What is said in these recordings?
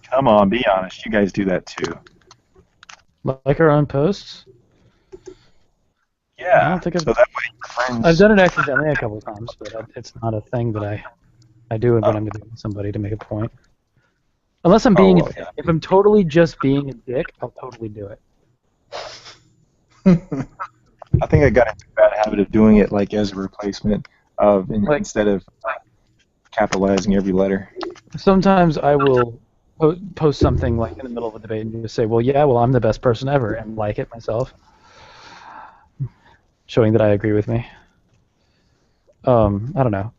Come on, be honest. You guys do that too. Like our own posts? I Yeah. don't think So that way your I've friends. done it accidentally a couple of times, but it's not a thing that I do when Oh, I'm debating somebody to make a point. Unless I'm oh being a well, dick. If I'm totally just being a dick, I'll totally do it. yeah. I think I got into a bad habit of doing it like as a replacement of Like, instead of capitalizing every letter. sometimes I will post something like in the middle of a debate and just say, well, yeah, well, I'm the best person ever, and like it myself, showing that I agree with me. I don't know.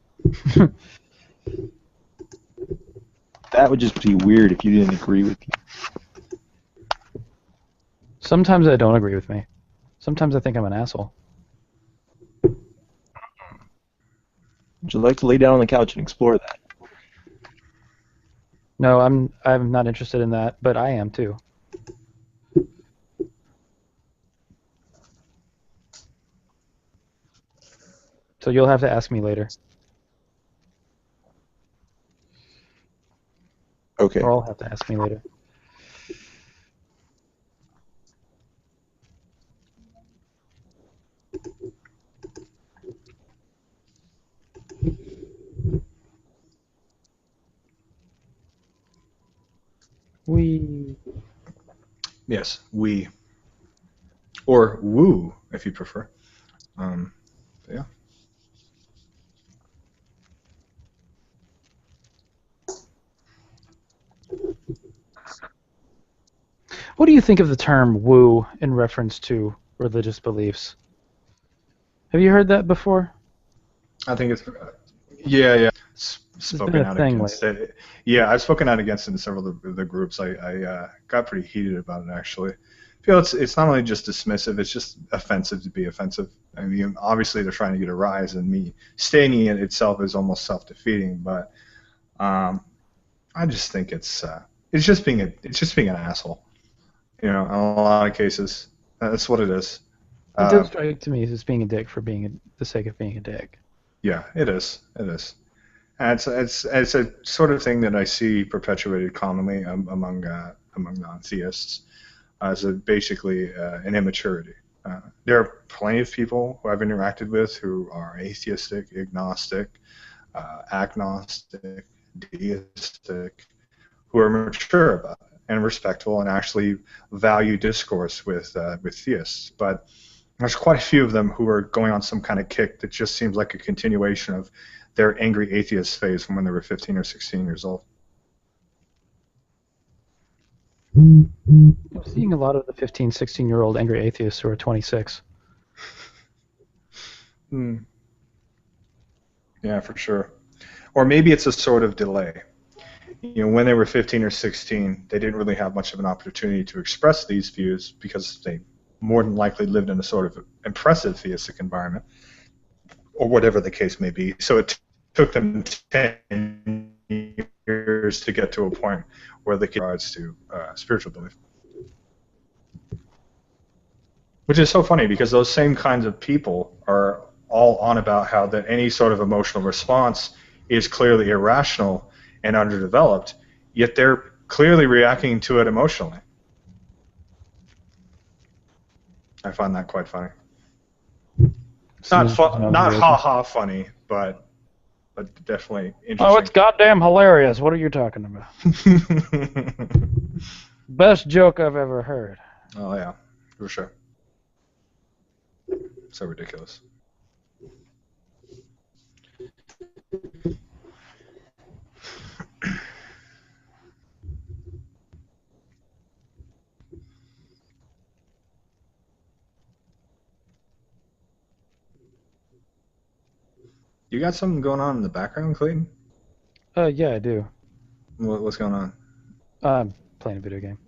That would just be weird if you didn't agree with you. Sometimes I don't agree with me. Sometimes I think I'm an asshole. Would you like to lay down on the couch and explore that? No, I'm not interested in that, but I am too. So you'll have to ask me later. Okay. Or I'll have to ask me later. We. Yes, we. Or woo, if you prefer. Yeah. What do you think of the term woo in reference to religious beliefs? Have you heard that before? I think it's yeah. It's been Spoken a out thing against lately. it. Yeah, I've spoken out against it in several of the groups. I got pretty heated about it actually. I feel it's not only just dismissive, it's just offensive to be offensive. I mean, obviously they're trying to get a rise, and me stating it itself is almost self-defeating. But I just think it's just being an asshole. You know, in a lot of cases, that's what it is. It does Uh, strike to me as being a dick for the sake of being a dick. yeah, it is. It is. And it's a sort of thing that I see perpetuated commonly among non-theists as basically an immaturity. There are plenty of people who I've interacted with who are atheistic, agnostic, agnostic, deistic, who are mature about it and respectful and actually value discourse with theists. But there's quite a few of them who are going on some kind of kick that just seems like a continuation of their angry atheist phase from when they were 15 or 16 years old. I'm seeing a lot of the 15, 16-year-old angry atheists who are 26. Yeah, for sure. Or maybe it's a sort of delay. You know, when they were 15 or 16, they didn't really have much of an opportunity to express these views because they more than likely lived in a sort of impressive theistic environment, or whatever the case may be. So it took them 10 years to get to a point where they could regards to spiritual belief. Which is so funny because those same kinds of people are all on about how that any sort of emotional response is clearly irrational and underdeveloped, yet they're clearly reacting to it emotionally. I find that quite funny. Not ha ha funny, but definitely Oh, interesting. it's goddamn hilarious. What are you talking about? Best joke I've ever heard. Oh yeah, for sure. So ridiculous. You got something going on in the background, Clayton? Yeah, I do. What's going on? I'm playing a video game.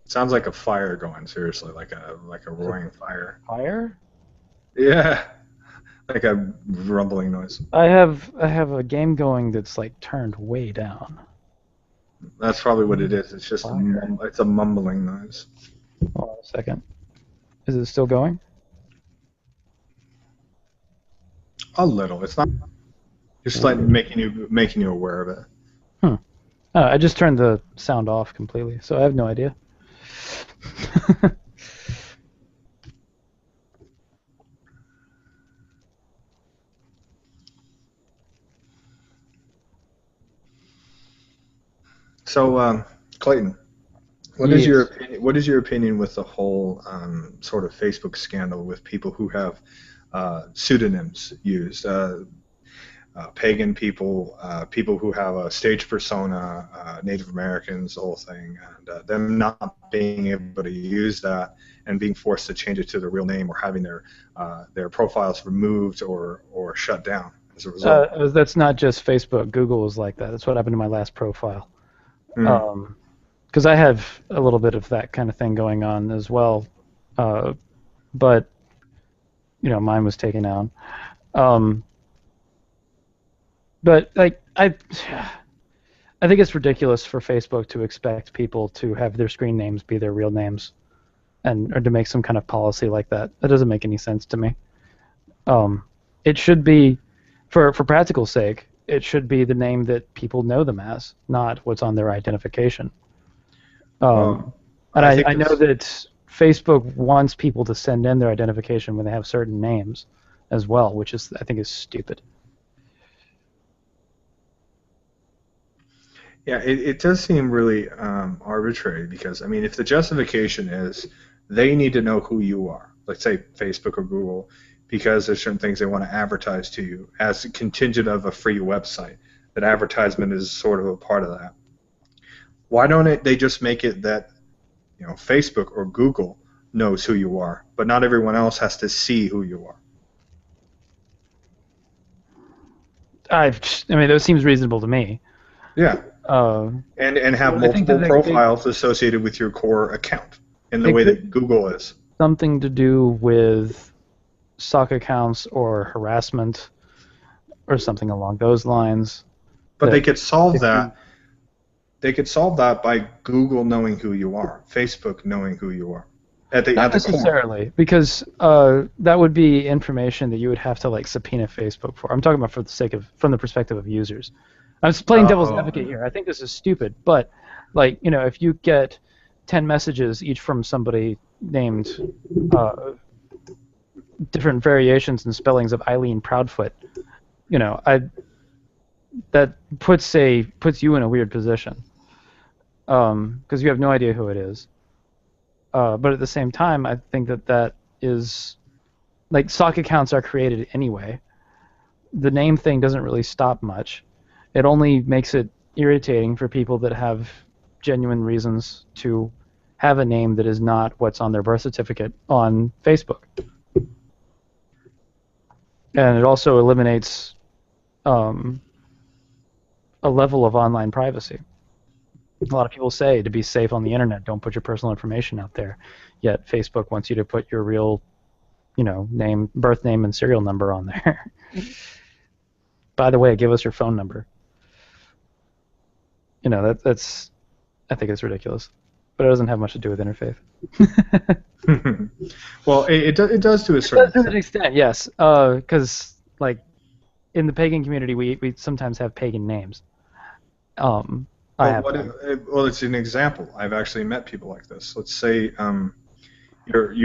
Sounds like a fire going. Seriously, like a roaring fire. Fire? Yeah, like a rumbling noise. I have a game going that's like turned way down. That's probably what it is. It's just it's a mumbling noise. Hold on a second. Is it still going? A little. It's not just like making you aware of it. I just turned the sound off completely, so I have no idea. So, Clayton, Yes. what is your opinion with the whole sort of Facebook scandal with people who have pseudonyms used? Pagan people, people who have a stage persona, Native Americans, the whole thing, and them not being able to use that and being forced to change it to their real name or having their profiles removed or shut down as a result. That's not just Facebook. Google was like that. That's what happened to my last profile. Mm. Because I have a little bit of that kind of thing going on as well, but mine was taken down. But like I think it's ridiculous for Facebook to expect people to have their screen names be their real names, or to make some kind of policy like that. That doesn't make any sense to me. It should be, for practical sake, it should be the name that people know them as, not what's on their identification. Well, And I think I know that Facebook wants people to send in their identification when they have certain names as well, which I think is stupid. Yeah, it does seem really arbitrary because, I mean, if the justification is they need to know who you are, let's say Facebook or Google, because there's certain things they want to advertise to you as a contingent of a free website, that advertisement is sort of a part of that. Why don't they just make it that, Facebook or Google knows who you are, but not everyone else has to see who you are? I mean, that seems reasonable to me. Yeah. Uh, And have I think that multiple profiles associated with your core account in the it way could that Google is. something to do with sock accounts or harassment or something along those lines. But they That could solve if you, that. They could solve that by Google knowing who you are, Facebook knowing who you are, at not the core. necessarily, because that would be information that you would have to like subpoena Facebook for. I'm talking about from the perspective of users. I'm just playing devil's Oh, advocate here. I think this is stupid, but like if you get 10 messages each from somebody named different variations and spellings of Eileen Proudfoot, that puts you in a weird position, because you have no idea who it is. But at the same time, I think that is like sock accounts are created anyway. The name thing doesn't really stop much. It only makes it irritating for people that have genuine reasons to have a name that is not what's on their birth certificate on Facebook. And it also eliminates a level of online privacy. A lot of people say to be safe on the internet, don't put your personal information out there. Yet Facebook wants you to put your real, name, birth name, and serial number on there. By the way, give us your phone number. That's I think it's ridiculous, but it doesn't have much to do with interfaith. well, it does to a It does certain to an extent. extent, yes, because like in the pagan community, we sometimes have pagan names. I Well, have one. it's an example. I've actually met people like this. Let's say you're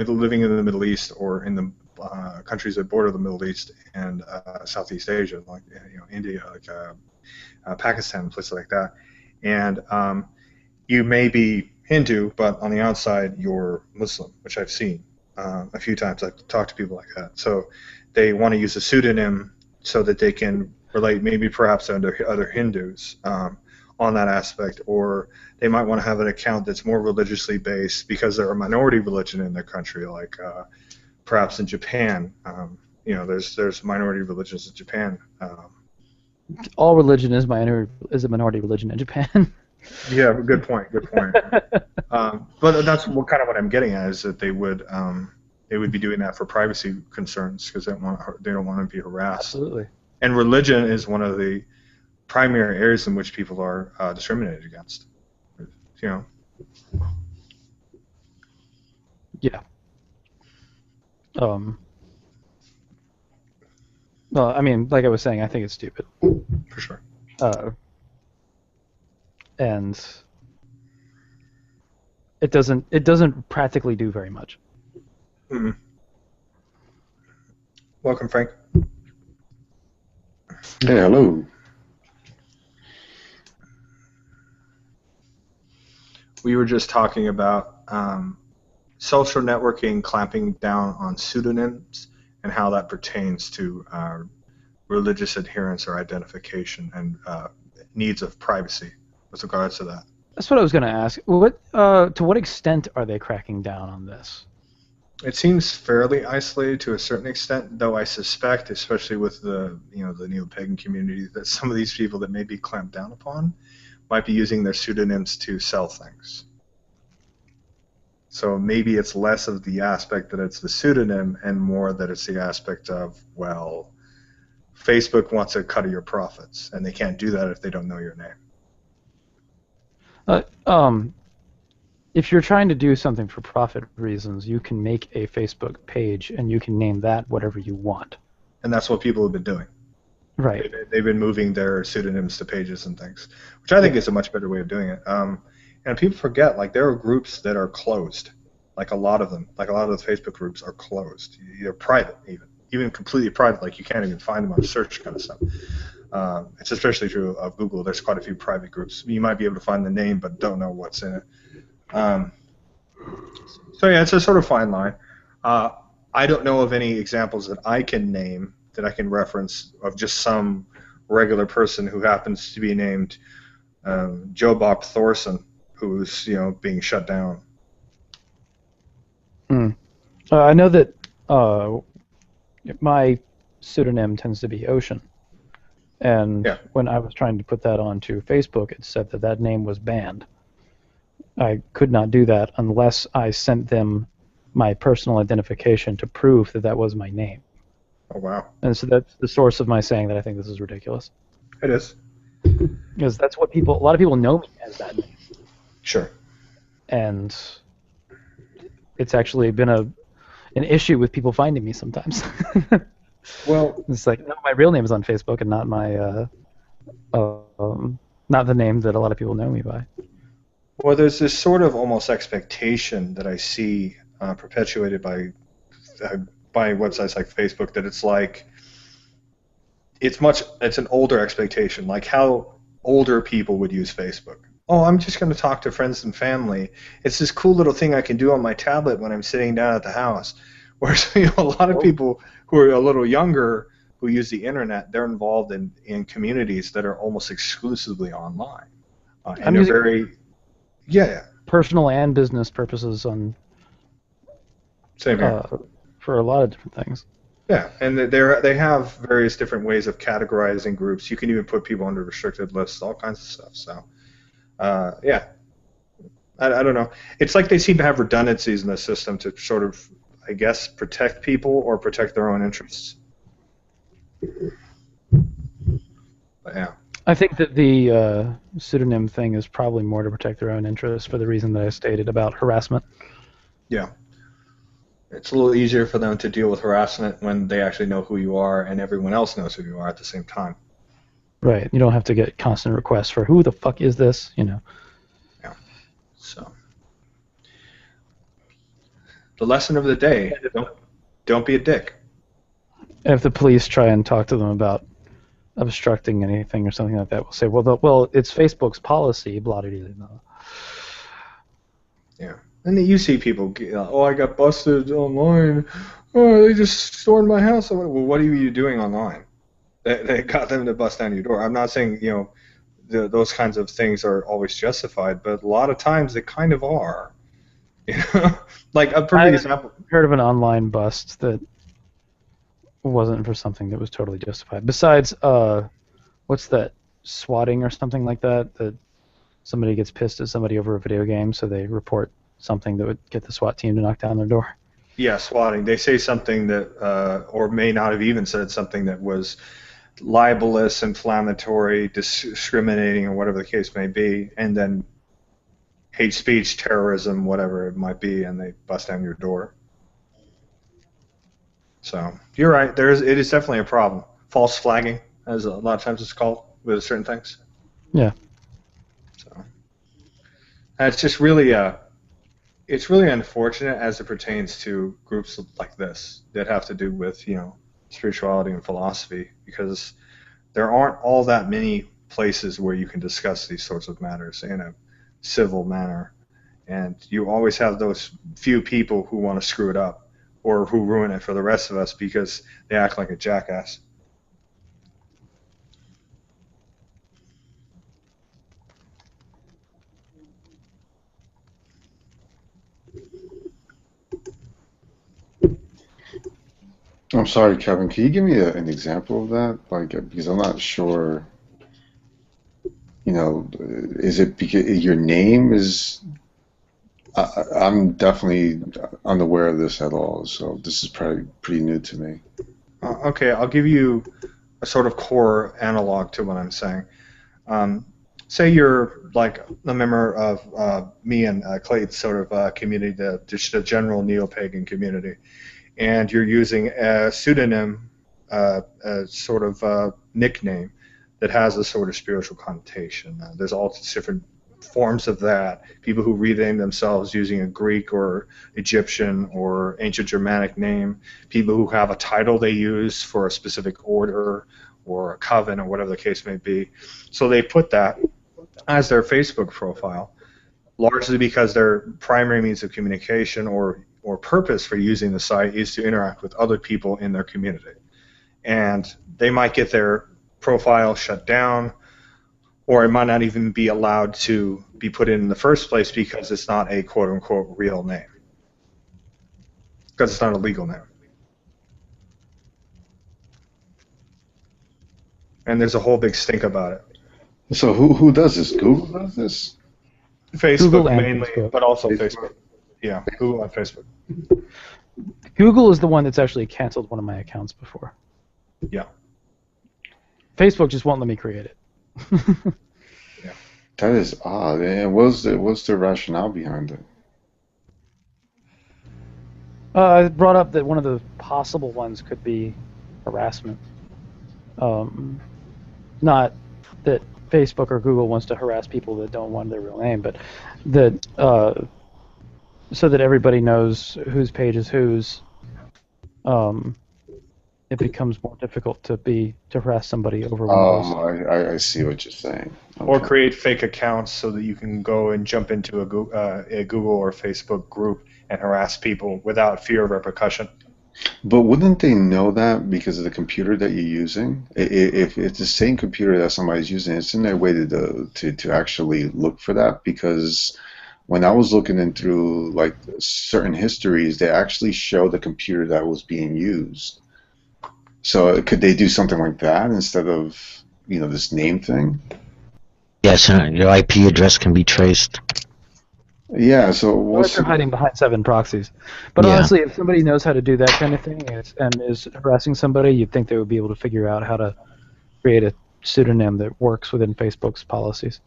living in the Middle East or in the countries that border the Middle East and Southeast Asia, like India, like Pakistan, places like that, and you may be Hindu, but on the outside you're Muslim, which I've seen a few times. I've talked to people like that. So they want to use a pseudonym so that they can relate, maybe perhaps under other Hindus on that aspect, or they might want to have an account that's more religiously based because they're a minority religion in their country, like perhaps in Japan. There's minority religions in Japan. All religion is a minority religion in Japan. Yeah, good point. Good point. But that's kind of what I'm getting at is that they would be doing that for privacy concerns because they don't want to be harassed. Absolutely. And religion is one of the primary areas in which people are discriminated against. Yeah. Well, I mean, like I was saying, I think it's stupid. For sure. and it doesn't practically do very much. Mm-hmm. Welcome, Frank. Hey, hello. We were just talking about social networking clamping down on pseudonyms and how that pertains to religious adherence or identification and needs of privacy with regards to that. That's what I was going to ask. To what extent are they cracking down on this? It seems fairly isolated to a certain extent, though I suspect, especially with the the neo-pagan community, that some of these people that may be clamped down upon might be using their pseudonyms to sell things. So maybe it's less of the aspect that it's the pseudonym and more that it's the aspect of, well, Facebook wants a cut of your profits, and they can't do that if they don't know your name. If you're trying to do something for profit reasons, you can make a Facebook page and you can name that whatever you want. And that's what people have been doing. Right. They've been moving their pseudonyms to pages and things, which I think is a much better way of doing it. And people forget, like, there are groups that are closed. Like a lot of them, like a lot of the Facebook groups are closed. They're private, even completely private. Like you can't even find them on search kind of stuff. It's especially true of Google. There's quite a few private groups. You might be able to find the name, but don't know what's in it. So yeah, it's a sort of fine line. I don't know of any examples that I can name that I can reference of just some regular person who happens to be named Joe Bob Thorson, who's being shut down. I know that my pseudonym tends to be Ocean, and when I was trying to put that onto Facebook, it said that name was banned. I could not do that unless I sent them my personal identification to prove that was my name. Oh, wow. And so that's the source of my saying that I think this is ridiculous. It is. Because that's what a lot of people know me as that name. Sure. And it's actually been an issue with people finding me sometimes. Well, it's like, no, my real name is on Facebook and not my, not the name that a lot of people know me by. Well, there's this sort of almost expectation that I see perpetuated by websites like Facebook that it's like it's an older expectation, like how older people would use Facebook. Oh, I'm just going to talk to friends and family. It's this cool little thing I can do on my tablet when I'm sitting down at the house. Whereas a lot of people who are a little younger who use the internet, they're involved in communities that are almost exclusively online, and they're very personal and business purposes on same here. For a lot of different things. Yeah, and they have various different ways of categorizing groups. You can even put people under restricted lists, all kinds of stuff. So, yeah, I don't know. It's like they seem to have redundancies in the system to sort of, I guess, protect people or protect their own interests. But yeah. I think that the pseudonym thing is probably more to protect their own interests for the reason that I stated about harassment. Yeah. It's a little easier for them to deal with harassment when they actually know who you are and everyone else knows who you are at the same time. Right. You don't have to get constant requests for who the fuck is this, Yeah. So the lesson of the day, don't be a dick. And if the police try and talk to them about obstructing anything or something like that, we'll say, well, it's Facebook's policy, blah, blah, blah. Yeah. And then you see people, I got busted online. Oh, they just stormed my house. Well, what are you doing online? They got them to bust down your door. I'm not saying, those kinds of things are always justified, but a lot of times they kind of are. Like a perfect example. I've heard of an online bust that wasn't for something that was totally justified. Besides, what's that, swatting or something like that, that somebody gets pissed at somebody over a video game, so they report something that would get the SWAT team to knock down their door. Yeah, swatting. They say something that, or may not have even said something that was libelous, inflammatory, discriminating, or whatever the case may be, and then hate speech, terrorism, whatever it might be, and they bust down your door. So you're right. It is definitely a problem. False flagging, as a lot of times it's called with certain things. Yeah. So. And it's really unfortunate as it pertains to groups like this that have to do with, spirituality and philosophy, because there aren't all that many places where you can discuss these sorts of matters in a civil manner. And you always have those few people who want to screw it up or who ruin it for the rest of us because they act like a jackass. I'm sorry, Kevin. Can you give me an example of that? Like, because I'm not sure. Is it because your name is? I'm definitely unaware of this at all. So this is probably pretty new to me. Okay, I'll give you a sort of core analog to what I'm saying. Say you're like a member of me and Clay's sort of community, the general neo-pagan community, and you're using a pseudonym, a sort of nickname that has a sort of spiritual connotation. There's all different forms of that. People who rename themselves using a Greek or Egyptian or ancient Germanic name. People who have a title they use for a specific order or a coven or whatever the case may be. So they put that as their Facebook profile, largely because their primary means of communication or purpose for using the site is to interact with other people in their community. And they might get their profile shut down, or it might not even be allowed to be put in the first place because it's not a quote-unquote real name, because it's not a legal name. And there's a whole big stink about it. So who does this? Google does this? Facebook Google and mainly, Facebook. but also Facebook. Yeah, Google and Facebook. Google is the one that's actually canceled one of my accounts before. Yeah. Facebook just won't let me create it. Yeah. That is odd. And what's the rationale behind it? I brought up that one of the possible ones could be harassment. Not that Facebook or Google wants to harass people that don't want their real name, but that so that everybody knows whose page is whose. It becomes more difficult to harass somebody over one of those. I see what you're saying. Or Okay. create fake accounts so that you can go and jump into a Google or Facebook group and harass people without fear of repercussion. But wouldn't they know that because of the computer that you're using? If it's the same computer that somebody's using, isn't there a way to actually look for that? Because when I was looking in through like certain histories, they actually show the computer that was being used. So could they do something like that instead of this name thing? Yes, your IP address can be traced. Yeah. So Unless they're hiding behind 7 proxies. But Yeah. honestly, if somebody knows how to do that kind of thing and is harassing somebody, you'd think they would be able to figure out how to create a pseudonym that works within Facebook's policies.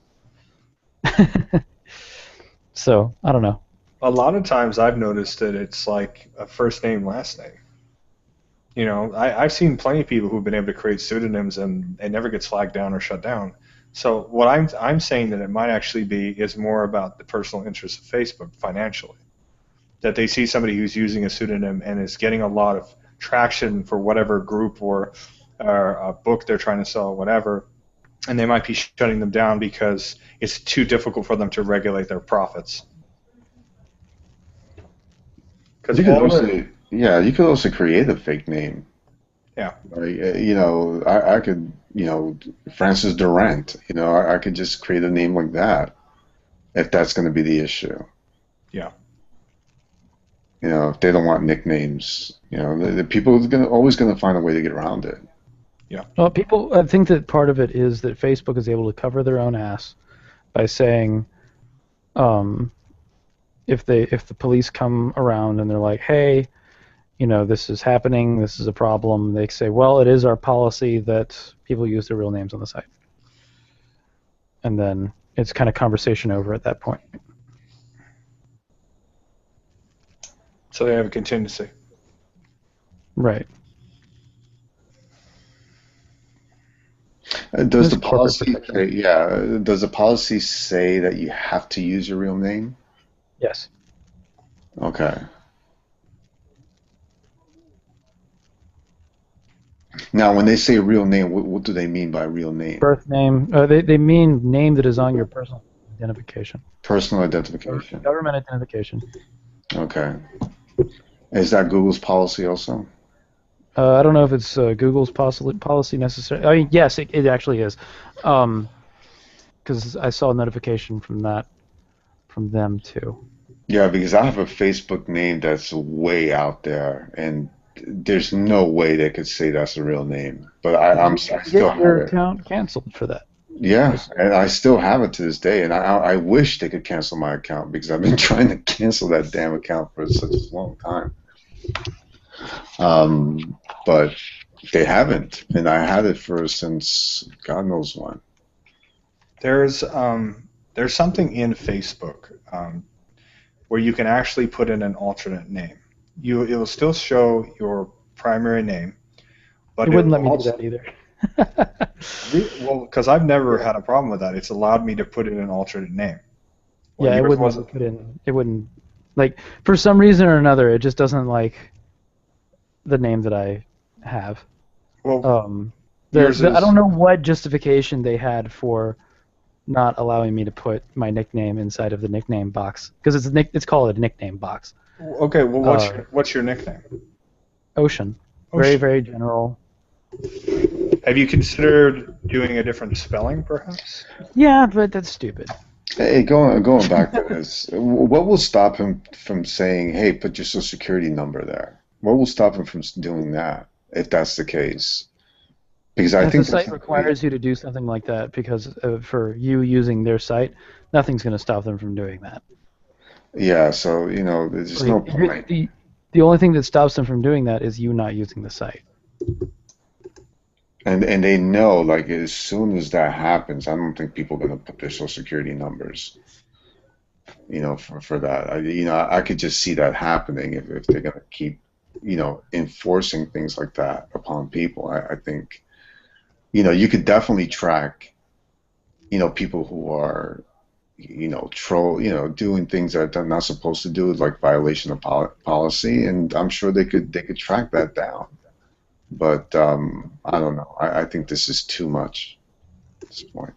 So, I don't know. A lot of times I've noticed that it's like a first name, last name. I've seen plenty of people who've been able to create pseudonyms and it never gets flagged down or shut down. So what I'm saying that it might actually be is more about the personal interest of Facebook financially. That they see somebody who's using a pseudonym and is getting a lot of traction for whatever group or a book they're trying to sell or whatever, and they might be shutting them down because it's too difficult for them to regulate their profits. Because you could also create a fake name. Yeah. Like, I could, Francis Durant, I could just create a name like that if that's going to be the issue. Yeah. If they don't want nicknames, the people are always going to find a way to get around it. Yeah. Well, I think that part of it is that Facebook is able to cover their own ass by saying, if the police come around and they're like, hey, this is happening, this is a problem, they say, well, it is our policy that people use their real names on the site. And then it's kind of conversation over at that point. So they have a contingency. Right. Does There's the corporate policy protection. say, yeah, does the policy say that you have to use your real name? Yes. Okay. Now, when they say real name, what do they mean by real name? Birth name. They mean name that is on your personal identification. Personal identification. Government identification. Okay. Is that Google's policy also? I don't know if it's Google's policy necessarily. I mean, yes, it actually is. Because I saw a notification from them too. Yeah, because I have a Facebook name that's way out there, and there's no way they could say that's a real name. But I still Get have your it. account canceled for that. Yeah, and I still have it to this day, and I wish they could cancel my account because I've been trying to cancel that damn account for such a long time. But they haven't, and I had it for since God knows when. There's something in Facebook where you can actually put in an alternate name. It will still show your primary name, but It wouldn't let will me do also, that either. well, because I've never had a problem with that. It's allowed me to put in an alternate name. Well, Yeah, it yours wouldn't let me wasn't. put in. It wouldn't, like, for some reason or another, it just doesn't like the name that I have. Well, yours is. I don't know what justification they had for not allowing me to put my nickname inside of the nickname box, because it's called a nickname box. Okay, well, what's your nickname? Ocean. Very, very general. Have you considered doing a different spelling, perhaps? Yeah, but that's stupid. Hey, going back to this, what will stop him from saying, "Hey, put your social security number there"? What will stop him from doing that if that's the case? Because I If think the site requires you to do something like that because for you using their site, nothing's going to stop them from doing that. Yeah, so there's just no point. The only thing that stops them from doing that is you not using the site. And they know, like, as soon as that happens, I don't think people are going to put their social security numbers, for that. I could just see that happening if they're going to keep, enforcing things like that upon people. I think, you could definitely track, people who are, doing things that they're not supposed to do, like violation of policy, and I'm sure they could track that down. But I don't know. I think this is too much at this point.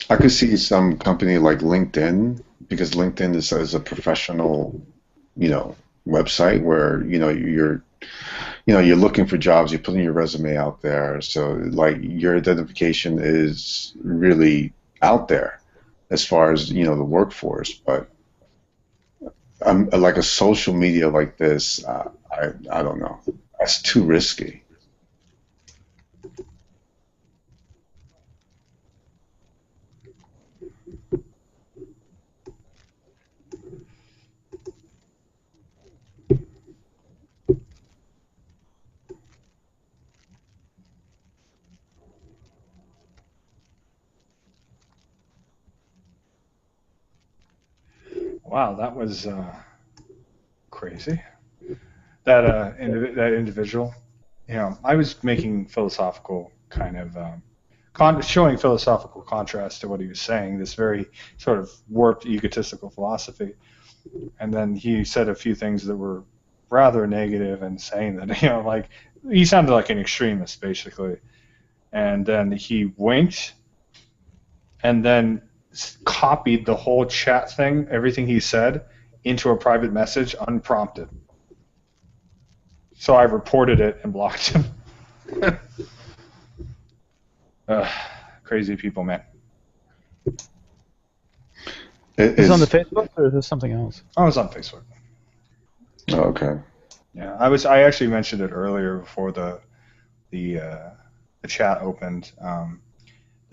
I could see some company like LinkedIn, because LinkedIn is a professional, website where you're looking for jobs, you're putting your resume out there, so like your identification is really out there as far as the workforce. But like a social media like this, I don't know, that's too risky. Wow, that was crazy. That that individual. I was making philosophical kind of showing philosophical contrast to what he was saying. This very sort of warped, egotistical philosophy, and then he said a few things that were rather negative and saying that like he sounded like an extremist basically. And then he winked, and then copied the whole chat thing, everything he said, into a private message unprompted. So I reported it and blocked him. Crazy people, man. Is this on the Facebook or is this something else? I was on Facebook. Oh, okay. Yeah, I actually mentioned it earlier before the chat opened.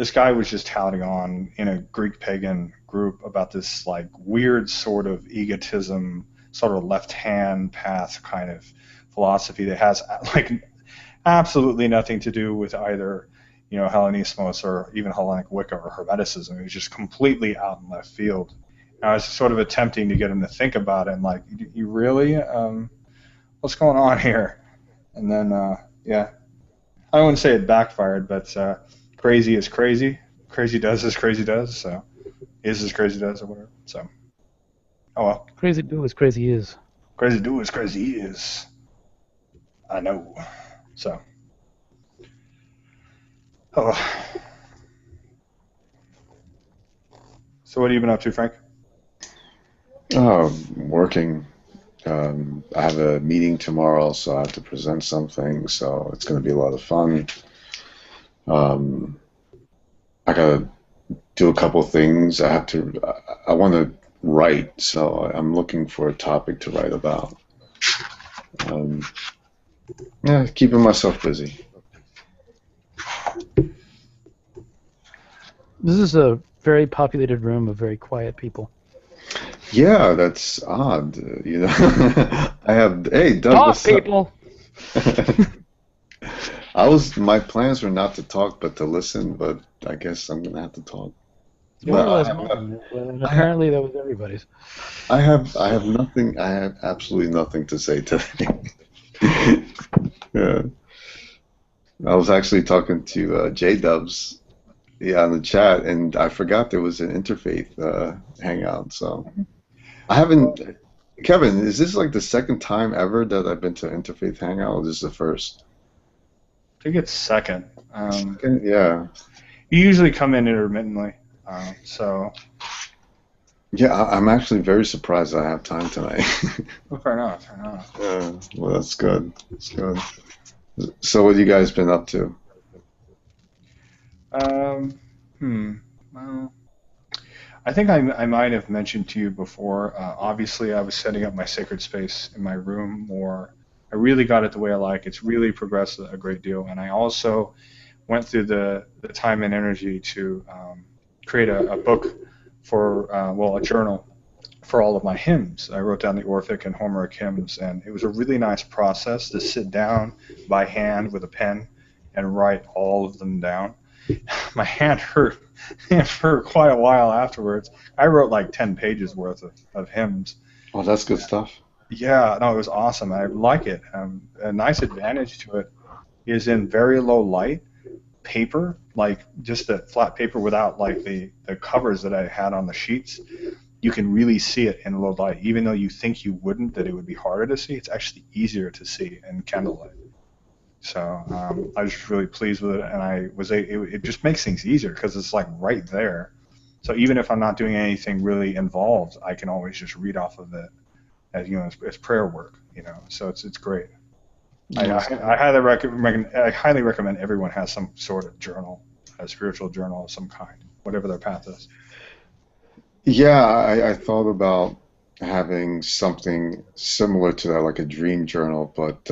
this guy was just touting on in a Greek pagan group about this like weird sort of egotism, sort of left-hand path kind of philosophy that has like absolutely nothing to do with either, Hellenismos or even Hellenic Wicca or Hermeticism. It was just completely out in left field. And I was sort of attempting to get him to think about it and like, you really, what's going on here? And then, yeah, I wouldn't say it backfired, but crazy is crazy. Crazy does as crazy does. So is as crazy does or whatever. So, oh well. Crazy do as crazy is. Crazy do as crazy is. I know. So. Oh. So what have you been up to, Frank? Working. I have a meeting tomorrow, so I have to present something, so it's going to be a lot of fun. I got to do a couple things. I want to write, so I'm looking for a topic to write about. Yeah, keeping myself busy. This is a very populated room of very quiet people. Yeah, that's odd. I have. Hey, Doug. Talk, what's up? people. My plans were not to talk, but to listen. But I guess I'm gonna have to talk. More or less mine. Apparently, that was everybody's. I have nothing. I have absolutely nothing to say today. Yeah, I was actually talking to J-Dubs, on the chat, and I forgot there was an Interfaith hangout. So I haven't. Kevin, is this like the second time ever that I've been to Interfaith hangout, or this is the first? I think it's second. Yeah. You usually come in intermittently, so. Yeah, I'm actually very surprised I have time tonight. Well, fair enough. Fair enough. Yeah, well, that's good. That's good. So, what have you guys been up to? Well, I think I might have mentioned to you before. Obviously, I was setting up my sacred space in my room more. I really got it the way I like. It's really progressed a great deal, and I also went through the time and energy to create a book for a journal for all of my hymns. I wrote down the Orphic and Homeric hymns, and it was a really nice process to sit down by hand with a pen and write all of them down. My hand hurt for quite a while afterwards. I wrote like 10 pages worth of hymns. Oh, that's good stuff. Yeah, no, it was awesome. I like it. A nice advantage to it is in very low light, paper, like just a flat paper without like the covers that I had on the sheets, you can really see it in low light. Even though you think you wouldn't, that it would be harder to see, it's actually easier to see in candlelight. So I was just really pleased with it, and it just makes things easier because it's like right there. So even if I'm not doing anything really involved, I can always just read off of it as prayer work. So it's great. I highly recommend everyone has some sort of journal, a spiritual journal of some kind, whatever their path is. Yeah, I thought about having something similar to that, like a dream journal, but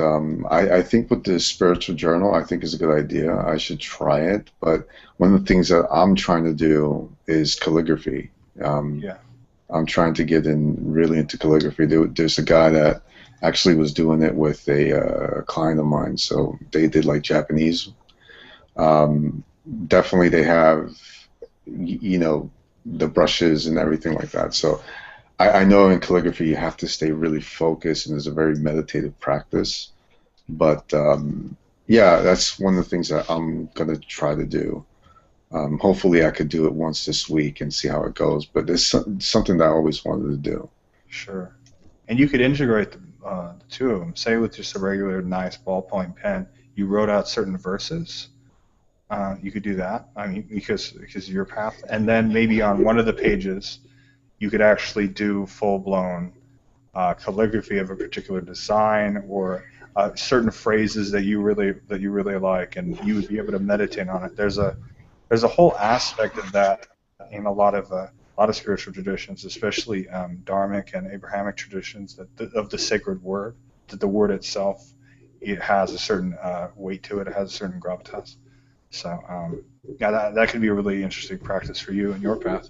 I think with the spiritual journal, I think is a good idea. I should try it, but one of the things that I'm trying to do is calligraphy. Yeah. I'm trying to get really into calligraphy. There's a guy that actually was doing it with a client of mine, so they did like Japanese. Definitely they have, the brushes and everything like that. So I know in calligraphy you have to stay really focused, and it's a very meditative practice. But yeah, that's one of the things that I'm going to try to do. Hopefully I could do it once this week and see how it goes. But it's something that I always wanted to do. Sure. And you could integrate the two of them. Say with just a regular nice ballpoint pen, you wrote out certain verses. You could do that. I mean, because of your path. And then maybe on one of the pages, you could actually do full-blown calligraphy of a particular design or certain phrases that you really like, and you would be able to meditate on it. There's a whole aspect of that in a lot of spiritual traditions, especially Dharmic and Abrahamic traditions, of the sacred word, that the word itself, it has a certain weight to it. It has a certain gravitas. So Yeah, that could be a really interesting practice for you and your path.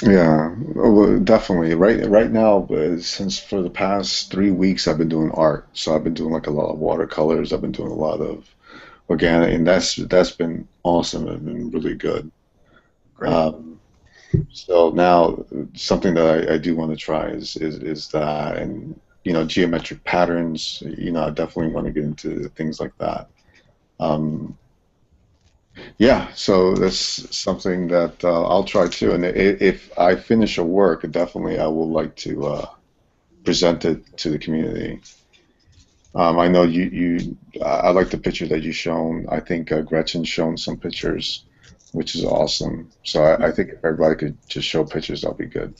Yeah, well, definitely. Right now, since for the past 3 weeks, I've been doing art. So I've been doing like a lot of watercolors. I've been doing a lot of organic, and that's been awesome. It's been really good. Great. Um, so now something that I do want to try is that, and geometric patterns. I definitely want to get into things like that. Um, Yeah, so that's something that I'll try too. And if I finish a work, definitely I will like to present it to the community. I know I like the picture that you shown. I think Gretchen's shown some pictures, which is awesome. So I think if everybody could just show pictures, that'll be good.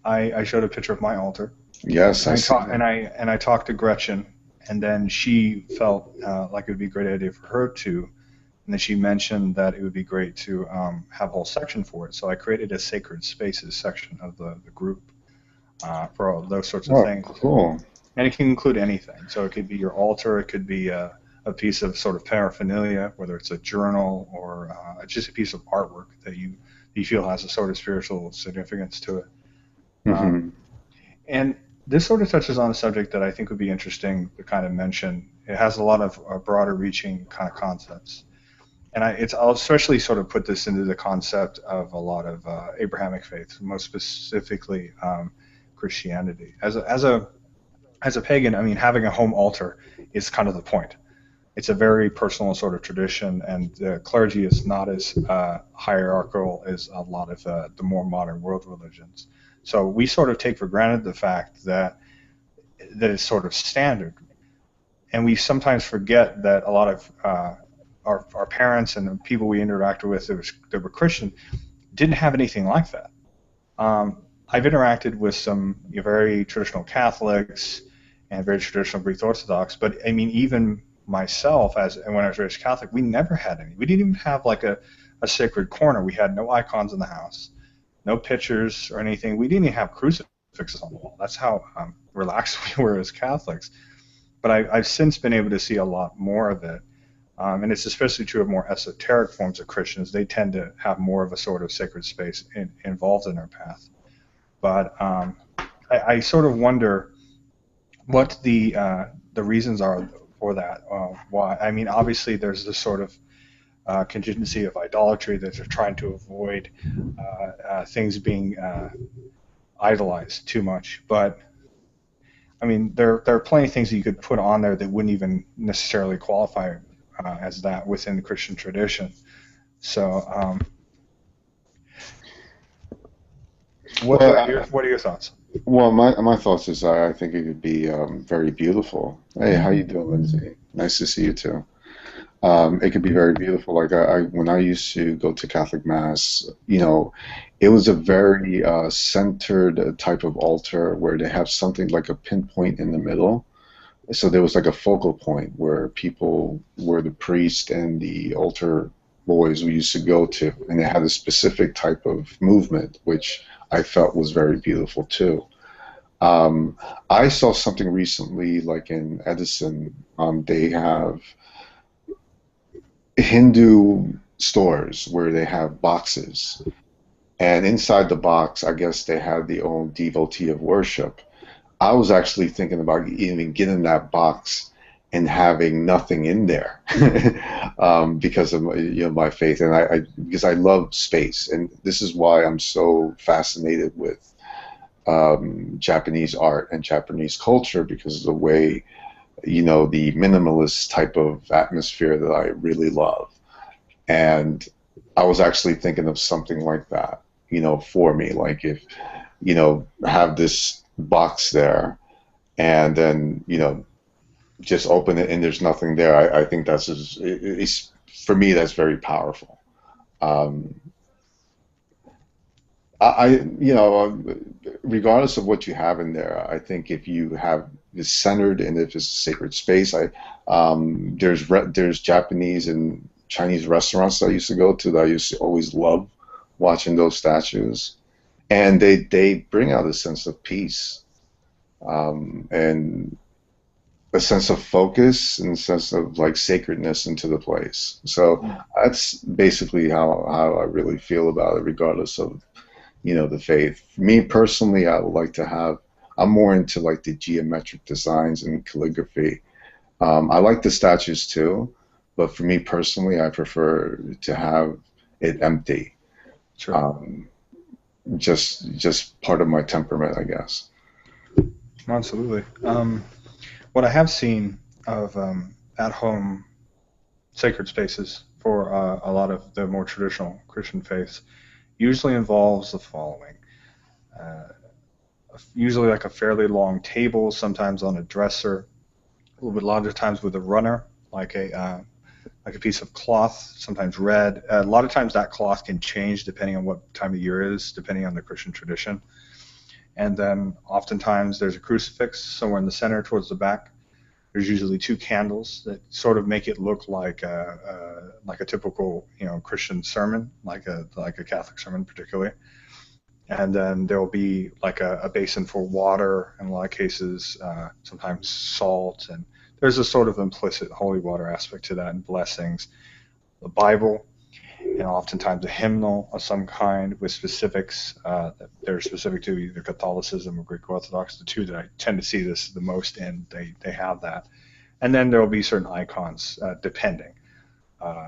I showed a picture of my altar, Yes, and I I see talked that. and I talked to Gretchen, and then she felt like it would be a great idea for her to. And then she mentioned that it would be great to have a whole section for it. So I created a sacred spaces section of the group for all those sorts of Oh, things. cool. And it can include anything. So it could be your altar, it could be a piece of sort of paraphernalia, whether it's a journal or just a piece of artwork that you feel has a sort of spiritual significance to it. Um, Hmm. and this sort of touches on a subject that I think would be interesting to kind of mention. It has a lot of broader reaching kind of concepts. And I'll especially sort of put this into the concept of a lot of Abrahamic faiths, most specifically Christianity. As a pagan, I mean, having a home altar is kind of the point. It's a very personal sort of tradition, and the clergy is not as hierarchical as a lot of the more modern world religions. So we sort of take for granted the fact that it's sort of standard, and we sometimes forget that a lot of our parents and the people we interacted with that were Christian didn't have anything like that. I've interacted with some very traditional Catholics and very traditional Greek Orthodox, but I mean, even myself, and when I was raised Catholic, we never had any. We didn't even have like a sacred corner. We had no icons in the house, no pictures or anything. We didn't even have crucifixes on the wall. That's how relaxed we were as Catholics. But I've since been able to see a lot more of it. And it's especially true of more esoteric forms of Christians. They tend to have more of a sort of sacred space involved in their path. But I sort of wonder what the reasons are for that. Why? I mean, obviously, there's this sort of contingency of idolatry that they're trying to avoid things being idolized too much. But I mean, there are plenty of things that you could put on there that wouldn't even necessarily qualify as that within the Christian tradition. So, Well, what are your thoughts? well, my thoughts is I think it could be very beautiful. Hey, how you doing, Lindsay? Nice to see you too. It could be very beautiful. Like when I used to go to Catholic Mass, it was a very centered type of altar where they have something like a pinpoint in the middle. So there was like a focal point where the priest and the altar boys we used to go to, and they had a specific type of movement, which I felt was very beautiful too. Um, I saw something recently, like in Edison, they have Hindu stores where they have boxes, and inside the box, I guess they have the own devotee of worship. I was actually thinking about even getting that box and having nothing in there because of my faith, and because I love space, and this is why I'm so fascinated with Japanese art and Japanese culture because of the way the minimalist type of atmosphere that I really love. And I was actually thinking of something like that, for me, like if, have this box there and then, just open it and there's nothing there. I think it's, for me, that's very powerful. Um, regardless of what you have in there, I think if you have this centered and if it's a sacred space, there's Japanese and Chinese restaurants that I used to go to that I used to always love watching those statues, and they bring out a sense of peace, and a sense of focus and a sense of like sacredness into the place. So that's basically how I really feel about it, regardless of the faith. Me personally, I would like to have. I'm more into like the geometric designs and calligraphy. I like the statues too, but for me personally, I prefer to have it empty. Sure. Just part of my temperament, I guess. Absolutely. What I have seen of at-home sacred spaces for a lot of the more traditional Christian faiths usually involves the following. Usually like a fairly long table, sometimes on a dresser, a lot of times with a runner, like a piece of cloth, sometimes red. A lot of times that cloth can change depending on what time of year it is, depending on the Christian tradition. And then oftentimes there's a crucifix somewhere in the center towards the back. There's usually two candles that sort of make it look like a typical Christian sermon, like a Catholic sermon particularly. And then there will be like a basin for water in a lot of cases, sometimes salt, and there's a sort of implicit holy water aspect to that, and blessings, the Bible, and oftentimes a hymnal of some kind with specifics that are specific to either Catholicism or Greek Orthodox, the two that I tend to see this the most in, they have that. And then there will be certain icons depending.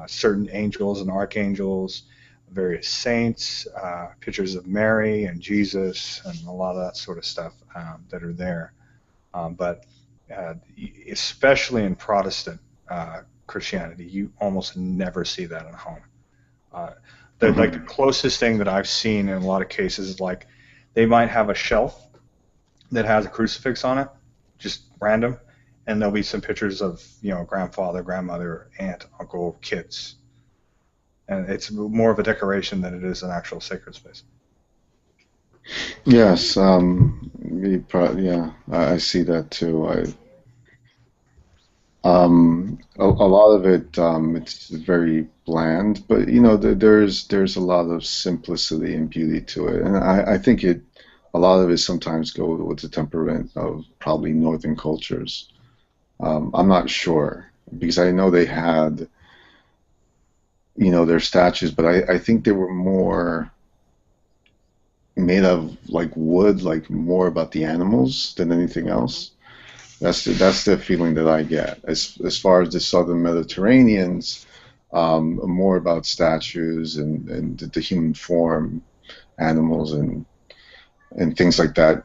Certain angels and archangels, various saints, pictures of Mary and Jesus, and a lot of that sort of stuff that are there. But especially in Protestant Christianity, you almost never see that at home. Like the closest thing that I've seen in a lot of cases is like they might have a shelf that has a crucifix on it, just random, and there'll be some pictures of grandfather, grandmother, aunt, uncle, kids, and it's more of a decoration than it is an actual sacred space. Yes, yeah, I see that too. A lot of it, it's very bland, but there's a lot of simplicity and beauty to it, and I think a lot of it sometimes goes with the temperament of probably northern cultures. I'm not sure because I know they had, their statues, but I think they were more made of like wood, like more about the animals than anything else. That's the feeling that I get. As far as the southern Mediterraneans, more about statues and the human form, animals and things like that.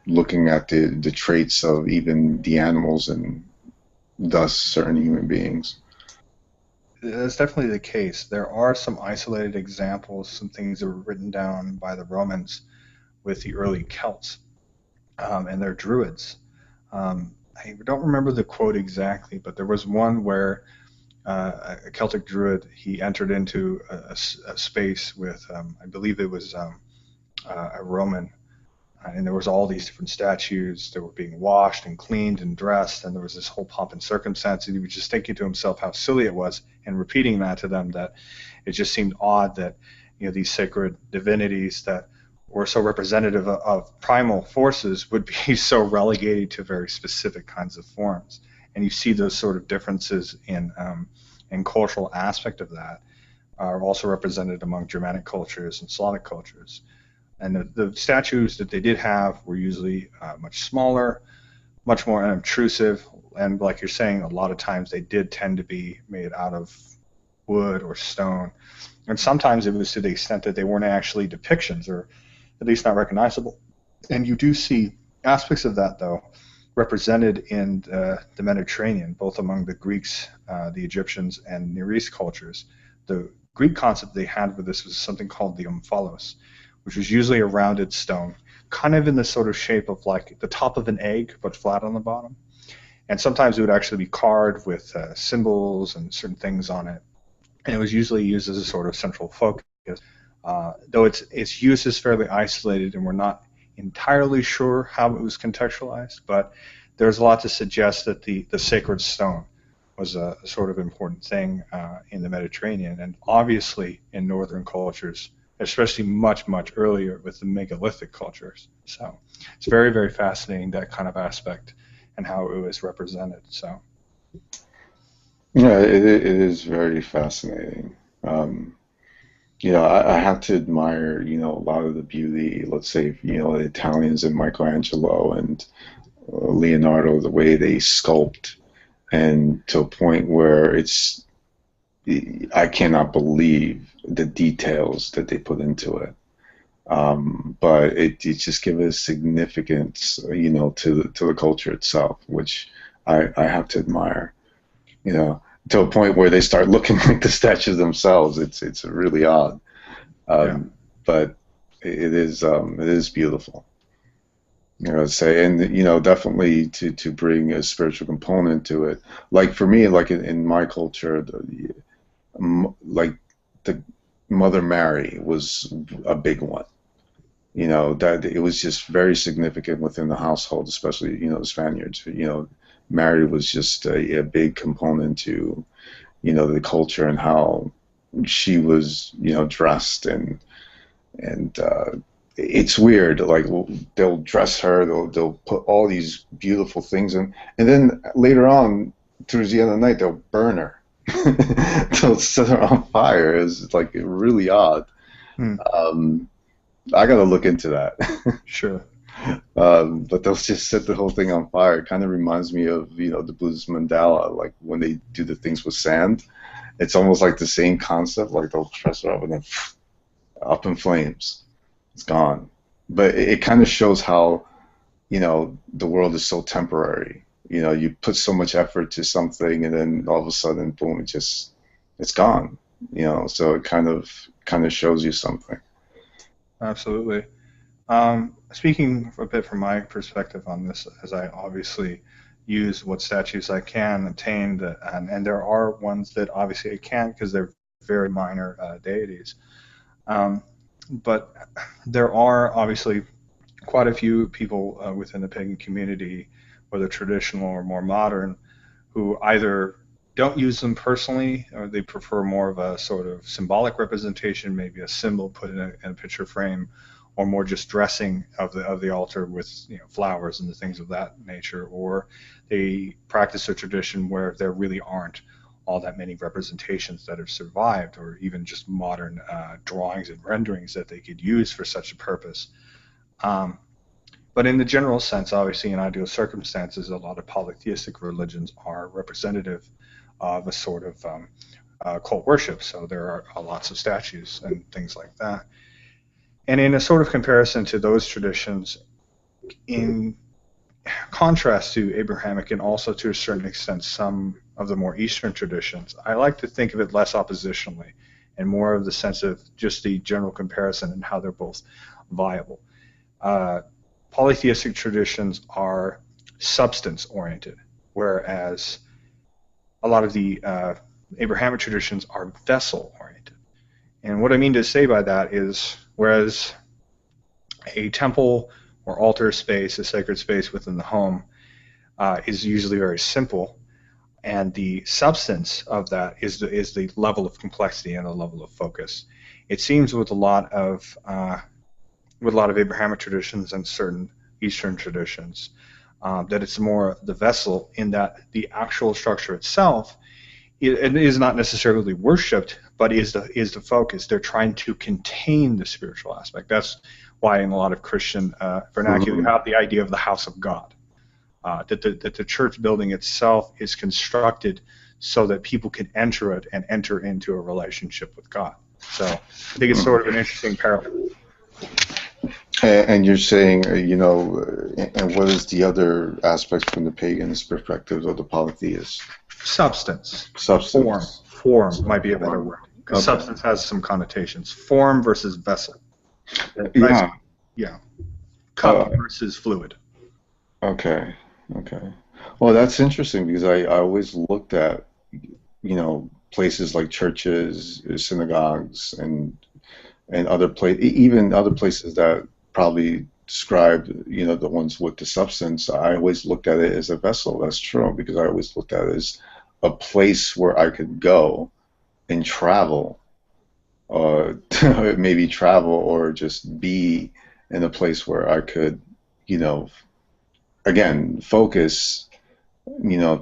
Looking at the traits of even the animals and thus certain human beings. That's definitely the case. There are some isolated examples, some things that were written down by the Romans with the early Celts and their Druids. I don't remember the quote exactly, but there was one where a Celtic Druid, he entered into a space with, I believe it was a Roman, and there was all these different statues that were being washed and cleaned and dressed, and there was this whole pomp and circumstance, and he was just thinking to himself how silly it was, and repeating that to them, that it just seemed odd that these sacred divinities that were so representative of primal forces would be so relegated to very specific kinds of forms. And you see those sort of differences in cultural aspect of that are also represented among Germanic cultures and Slavic cultures. And the statues that they did have were usually much smaller, much more unobtrusive, and like you're saying, a lot of times they did tend to be made out of wood or stone. And sometimes it was to the extent that they weren't actually depictions, or at least not recognizable. And you do see aspects of that, though, represented in the Mediterranean, both among the Greeks, the Egyptians, and Near East cultures. The Greek concept they had with this was something called the omphalos, which was usually a rounded stone, kind of in the sort of shape of like the top of an egg, but flat on the bottom. And sometimes it would actually be carved with symbols and certain things on it. And it was usually used as a sort of central focus. Though its use is fairly isolated, and we're not entirely sure how it was contextualized, but there's a lot to suggest that the sacred stone was a sort of important thing in the Mediterranean, and obviously in northern cultures, especially much, much earlier with the megalithic cultures. So it's very, very fascinating, that kind of aspect. and how it was represented. So. Yeah, it is very fascinating. I have to admire, a lot of the beauty, let's say, the Italians and Michelangelo and Leonardo, the way they sculpt, and to a point where I cannot believe the details that they put into it. But it just gives a significance, to the culture itself, which I have to admire. To a point where they start looking like the statues themselves. It's really odd, but it is beautiful. Say, and definitely to bring a spiritual component to it. Like for me, like in my culture, like the Mother Mary was a big one. That it was just very significant within the household, especially the Spaniards. Mary was just a big component to the culture and how she was dressed, and it's weird. Like they'll dress her, they'll put all these beautiful things in, and then later on, towards the end of the night, they'll burn her. They'll set her on fire. It's like really odd. I gotta look into that. Sure. But they'll just set the whole thing on fire. It kind of reminds me of the Buddhist mandala, like when they do the things with sand. It's almost like the same concept. Like they'll dress it up and then up in flames. It's gone. But it kind of shows how the world is so temporary. You put so much effort to something, and then all of a sudden, boom, it's gone. So it kind of shows you something. Absolutely. Speaking a bit from my perspective on this, as I obviously use what statues I can obtain, and there are ones that obviously I can't because they're very minor deities. But there are obviously quite a few people within the pagan community, whether traditional or more modern, who either don't use them personally, or they prefer more of a sort of symbolic representation, maybe a symbol put in a picture frame, or more just dressing of the altar with flowers and the things of that nature, or they practice a tradition where there really aren't all that many representations that have survived, or even just modern drawings and renderings that they could use for such a purpose. But in the general sense, obviously in ideal circumstances, a lot of polytheistic religions are representative of a sort of cult worship. So there are lots of statues and things like that. And in a sort of comparison to those traditions, in contrast to Abrahamic and also to a certain extent some of the more Eastern traditions, I like to think of it less oppositionally and more of the sense of just the general comparison and how they're both viable. Polytheistic traditions are substance-oriented, whereas a lot of the Abrahamic traditions are vessel-oriented. And what I mean to say by that is, whereas a temple or altar space, a sacred space within the home, is usually very simple, and the substance of that is the level of complexity and the level of focus. It seems with a lot of Abrahamic traditions and certain Eastern traditions that it's more the vessel, in that the actual structure itself it is not necessarily worshipped, but is the focus. They're trying to contain the spiritual aspect. That's why in a lot of Christian vernacular you have the idea of the house of God, that the church building itself is constructed so that people can enter it and enter into a relationship with God. So I think it's sort of an interesting parallel. And you're saying, and what is the other aspects from the pagan's perspective of the polytheists? Substance. Substance. Form might be a better word. Because substance has some connotations. Form versus vessel. Yeah. Yeah. Cup versus fluid. Okay. Well, that's interesting because I always looked at, places like churches, synagogues, and other even other places that probably described, the ones with the substance. I always looked at it as a vessel. That's true, because I always looked at it as a place where I could go and travel, or maybe travel, or just be in a place where I could, again, focus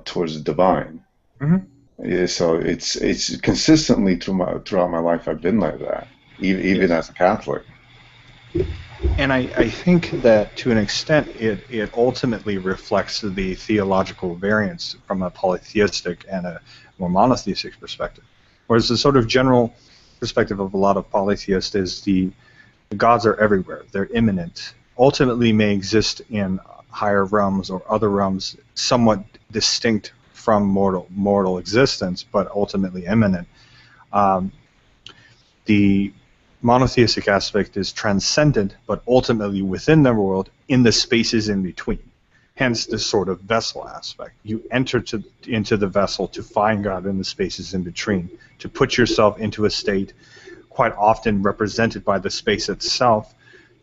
towards the divine. Mhm. Yeah, so it's consistently throughout my life I've been like that, even as a Catholic. And I think that to an extent it ultimately reflects the theological variance from a polytheistic and a more monotheistic perspective. Whereas the sort of general perspective of a lot of polytheists is the gods are everywhere, they're immanent, ultimately may exist in higher realms or other realms somewhat distinct from mortal existence, but ultimately immanent. Um, the monotheistic aspect is transcendent, but ultimately within the world, in the spaces in between. Hence the sort of vessel aspect. You enter into the vessel to find God in the spaces in between, to put yourself into a state quite often represented by the space itself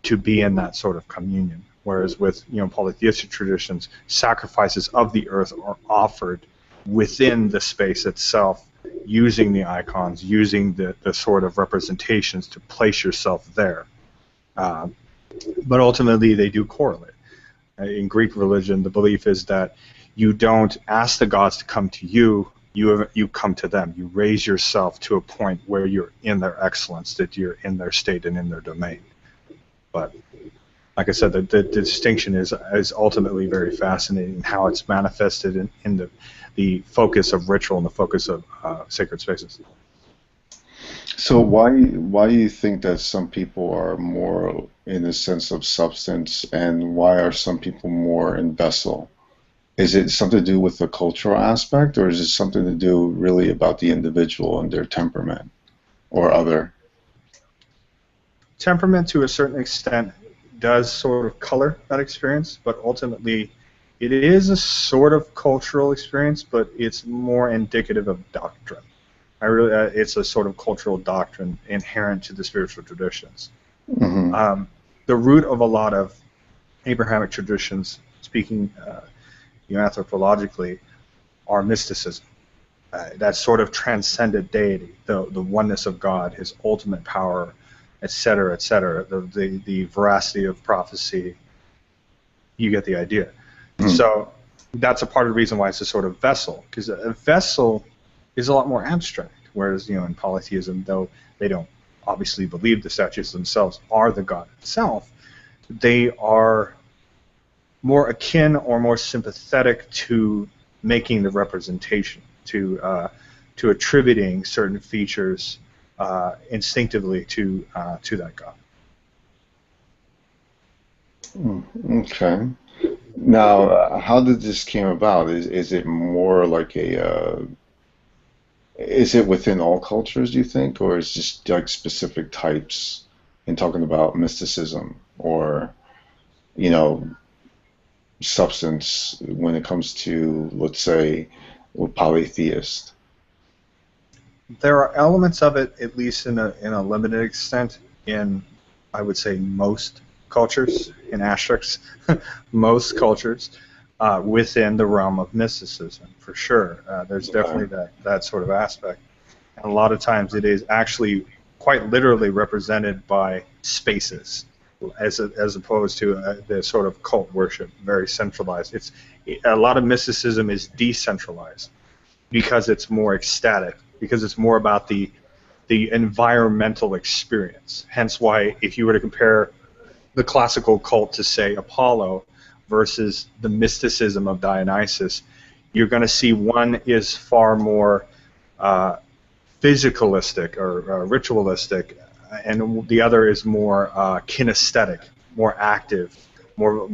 to be in that sort of communion. Whereas with polytheistic traditions, sacrifices of the earth are offered within the space itself, using the icons, using the sort of representations to place yourself there. But ultimately, they do correlate. In Greek religion, the belief is that you don't ask the gods to come to you, you come to them. You raise yourself to a point where you're in their excellence, that you're in their state and in their domain. But like I said, the distinction is ultimately very fascinating, how it's manifested in the focus of ritual and the focus of sacred spaces. So why do you think that some people are more in a sense of substance, and why are some people more in vessel? Is it something to do with the cultural aspect, or is it something to do really about the individual and their temperament or other? Temperament, to a certain extent, does sort of color that experience, but ultimately it is a sort of cultural experience, but it's more indicative of doctrine. It's a sort of cultural doctrine inherent to the spiritual traditions. Mm-hmm. The root of a lot of Abrahamic traditions, speaking anthropologically, are mysticism. That sort of transcendent deity, the oneness of God, His ultimate power, etc., etc., the veracity of prophecy. You get the idea. Mm-hmm. So that's a part of the reason why it's a sort of vessel, because a vessel is a lot more abstract, whereas in polytheism, though they don't obviously believe the statues themselves are the God itself, they are more akin or more sympathetic to making the representation, to attributing certain features instinctively to that God. Okay. Now, how did this came about? Is it more like is it within all cultures, do you think, or is it just like specific types in talking about mysticism or, substance when it comes to, let's say, polytheist? There are elements of it, at least in a limited extent, in, I would say, most cultures, in asterisks, most cultures, within the realm of mysticism, for sure. There's definitely that sort of aspect. And a lot of times it is actually quite literally represented by spaces, as opposed to the sort of cult worship, very centralized. A lot of mysticism is decentralized because it's more ecstatic, because it's more about the environmental experience. Hence why, if you were to compare the classical cult to, say, Apollo versus the mysticism of Dionysus, you're going to see one is far more physicalistic or ritualistic, and the other is more kinesthetic, more active, more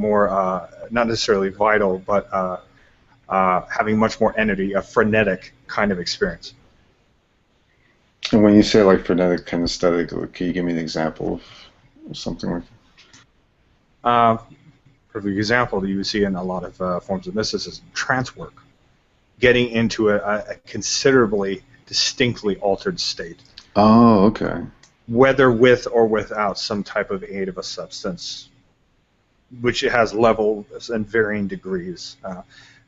not necessarily vital, but having much more energy, a frenetic kind of experience. And when you say like frenetic kinesthetic, can you give me an example of something like that? Perfect example that you would see in a lot of forms of mysticism, trance work, getting into a considerably, distinctly altered state. Oh, okay. Whether with or without some type of aid of a substance, which it has levels and varying degrees.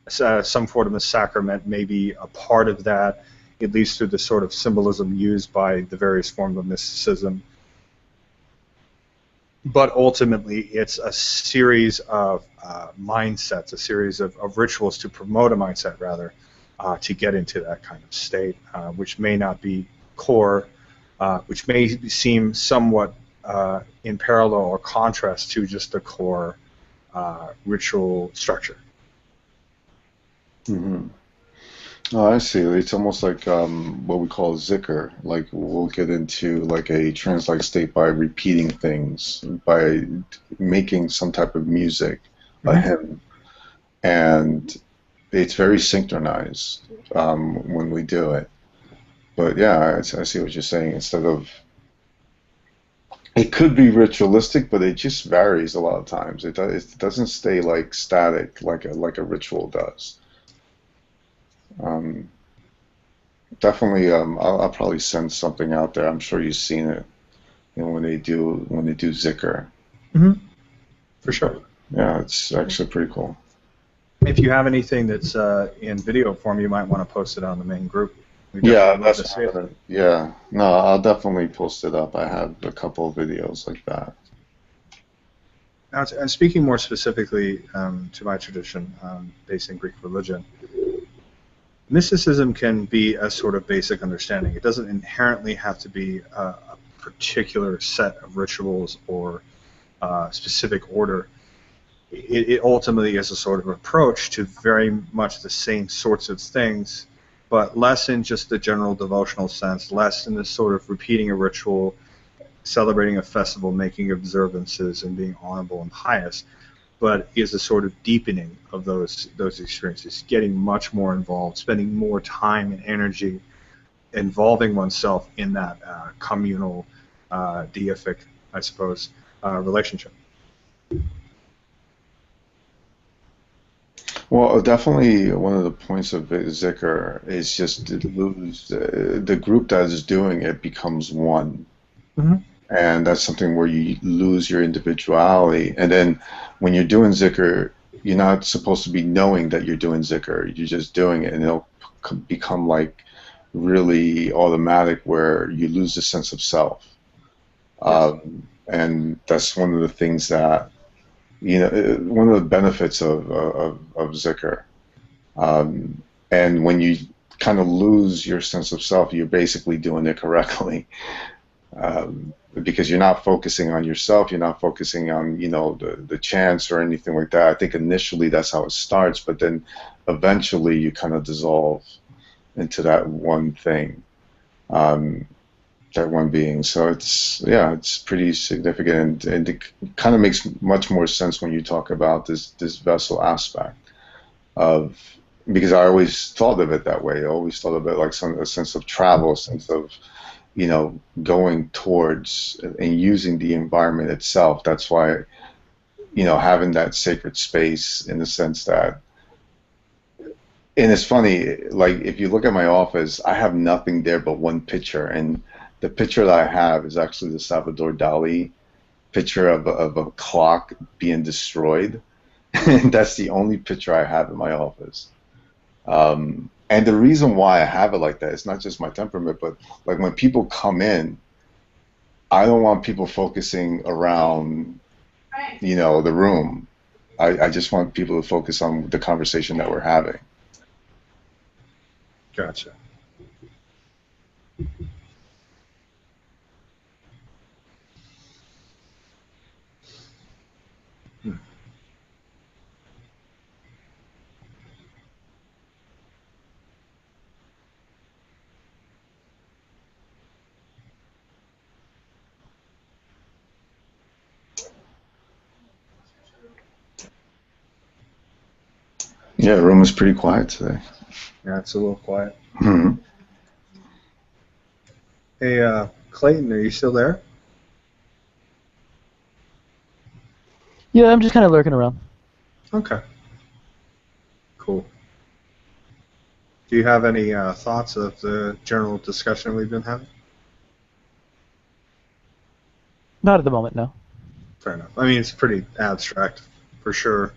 Some form of sacrament may be a part of that, at least through the sort of symbolism used by the various forms of mysticism. but ultimately it's a series of mindsets, a series of rituals to promote a mindset, rather, to get into that kind of state, which may not be core, which may seem somewhat in parallel or contrast to just the core ritual structure. Mm-hmm. Oh, I see. It's almost like what we call zikr. Like we'll get into like a trance-like state by repeating things, by making some type of music, a hymn, and it's very synchronized when we do it. But yeah, I see what you're saying. Instead of it could be ritualistic, but it just varies a lot of times. It doesn't stay like static like a ritual does. Um, Definitely, I'll probably send something out there. I'm sure you've seen it, when they do Zikr. Mm-hmm. For sure. Yeah, it's actually pretty cool. If you have anything that's in video form, you might want to post it on the main group. We Yeah, definitely love to see it. yeah. No, I'll definitely post it up. I have a couple of videos like that. Now, and speaking more specifically to my tradition, based in Greek religion, mysticism can be a sort of basic understanding. It doesn't inherently have to be a particular set of rituals or specific order. It ultimately is a sort of approach to very much the same sorts of things, but less in just the general devotional sense, less in the sort of repeating a ritual, celebrating a festival, making observances, and being honorable and pious, but is a sort of deepening of those experiences, getting much more involved, spending more time and energy involving oneself in that communal, deific, I suppose, relationship. Well, definitely one of the points of Zikr is just to lose the group that is doing it becomes one. Mm-hmm. And that's something where you lose your individuality. And then when you're doing Zikr, you're not supposed to be knowing that you're doing Zikr. You're just doing it, and it'll become like really automatic where you lose the sense of self. Yes. And that's one of the things that, one of the benefits of Zikr. And when you kind of lose your sense of self, you're basically doing it correctly. Because you're not focusing on yourself, you're not focusing on the chants or anything like that. I think initially that's how it starts, but then eventually you kind of dissolve into that one thing, that one being. So it's pretty significant, and it kind of makes much more sense when you talk about this vessel aspect of, because I always thought of it that way. I always thought of it like a sense of travel, a sense of going towards and using the environment itself. That's why, having that sacred space, in the sense that, and it's funny, like if you look at my office, I have nothing there but one picture, and the picture that I have is actually the Salvador Dali picture of a clock being destroyed. And that's the only picture I have in my office. And the reason why I have it like that, it's not just my temperament, but like when people come in, I don't want people focusing around, the room. I just want people to focus on the conversation that we're having. Gotcha. Yeah, the room is pretty quiet today. Yeah, it's a little quiet. Mm-hmm. Hey, Clayton, are you still there? Yeah, I'm just kind of lurking around. Okay. Cool. Do you have any thoughts of the general discussion we've been having? Not at the moment, no. Fair enough. I mean, it's pretty abstract, for sure.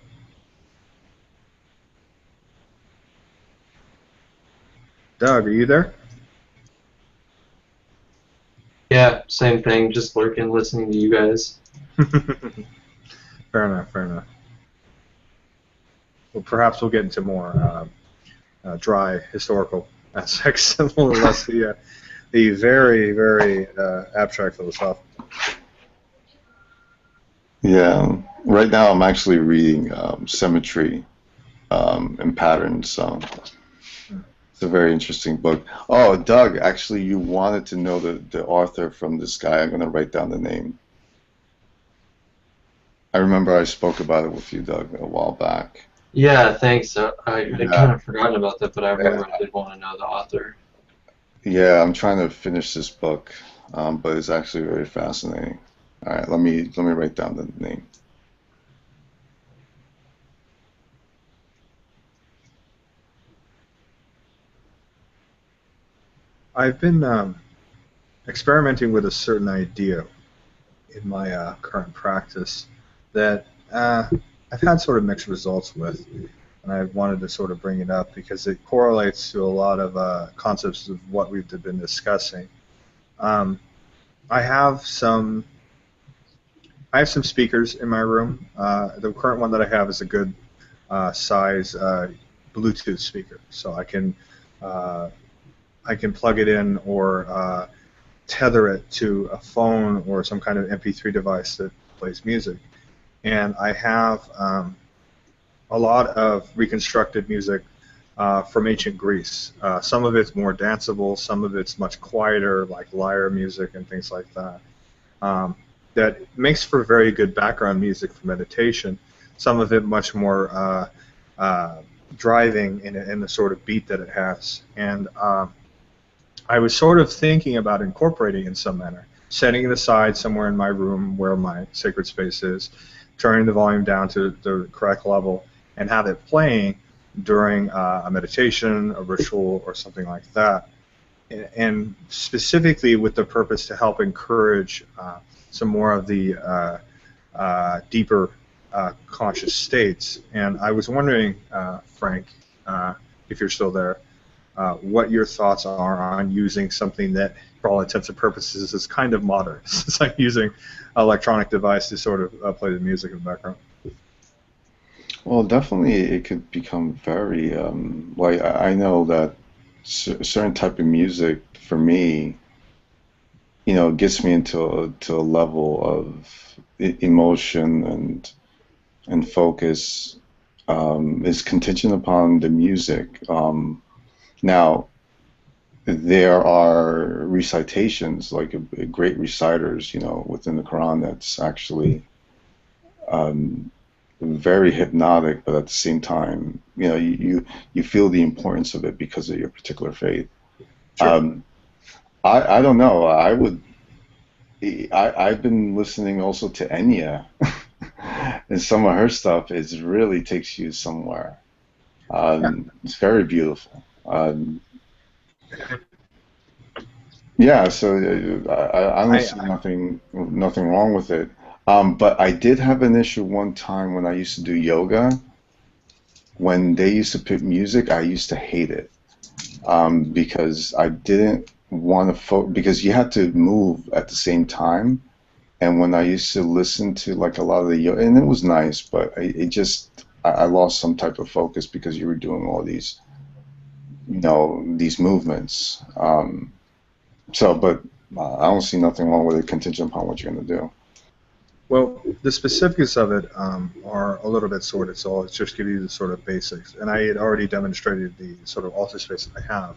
Doug, are you there? Yeah, same thing. Just lurking, listening to you guys. Fair enough. Fair enough. Well, perhaps we'll get into more dry historical aspects, a little less the very, very abstract philosophical. Yeah. Right now, I'm actually reading Symmetry and Patterns. So it's a very interesting book. Oh, Doug, actually, you wanted to know the author from this guy. I'm going to write down the name. I remember I spoke about it with you, Doug, a while back. Yeah, thanks. I had kind of forgotten about that, but I remember Yeah. I did want to know the author. Yeah, I'm trying to finish this book, but it's actually very fascinating. All right, let me write down the name. I've been experimenting with a certain idea in my current practice that I've had sort of mixed results with, and I wanted to sort of bring it up because it correlates to a lot of concepts of what we've been discussing. I have some speakers in my room. The current one that I have is a good size Bluetooth speaker, so I can plug it in or tether it to a phone or some kind of MP3 device that plays music. And I have a lot of reconstructed music from ancient Greece. Some of it's more danceable, some of it's much quieter, like lyre music and things like that. That makes for very good background music for meditation. Some of it much more driving in the sort of beat that it has. And I was sort of thinking about incorporating in some manner, setting it aside somewhere in my room where my sacred space is, turning the volume down to the correct level, and have it playing during a meditation, a ritual, or something like that. And specifically with the purpose to help encourage some more of the deeper conscious states. And I was wondering, Frank, if you're still there, what your thoughts are on using something that, for all intents and purposes, is kind of modern. It's like using an electronic device to sort of play the music in the background. Well, definitely, it could become very like I know that certain type of music for me, gets me to a level of emotion and focus. Is contingent upon the music. Now, there are recitations, like great reciters, within the Quran that's actually very hypnotic, but at the same time, you feel the importance of it because of your particular faith. Sure. I don't know. I've been listening also to Enya, and some of her stuff really takes you somewhere. It's very beautiful. Yeah, so I don't see nothing wrong with it. But I did have an issue one time when I used to do yoga. When they used to put music, I used to hate it because I didn't want to because you had to move at the same time. And when I used to listen to like a lot of the yoga, and it was nice, but I lost some type of focus because you were doing all these, these movements. But I don't see nothing wrong with it, contingent upon what you're going to do. Well, the specifics of it are a little bit sorted, so I'll just give you the sort of basics. And I had already demonstrated the sort of altar space that I have.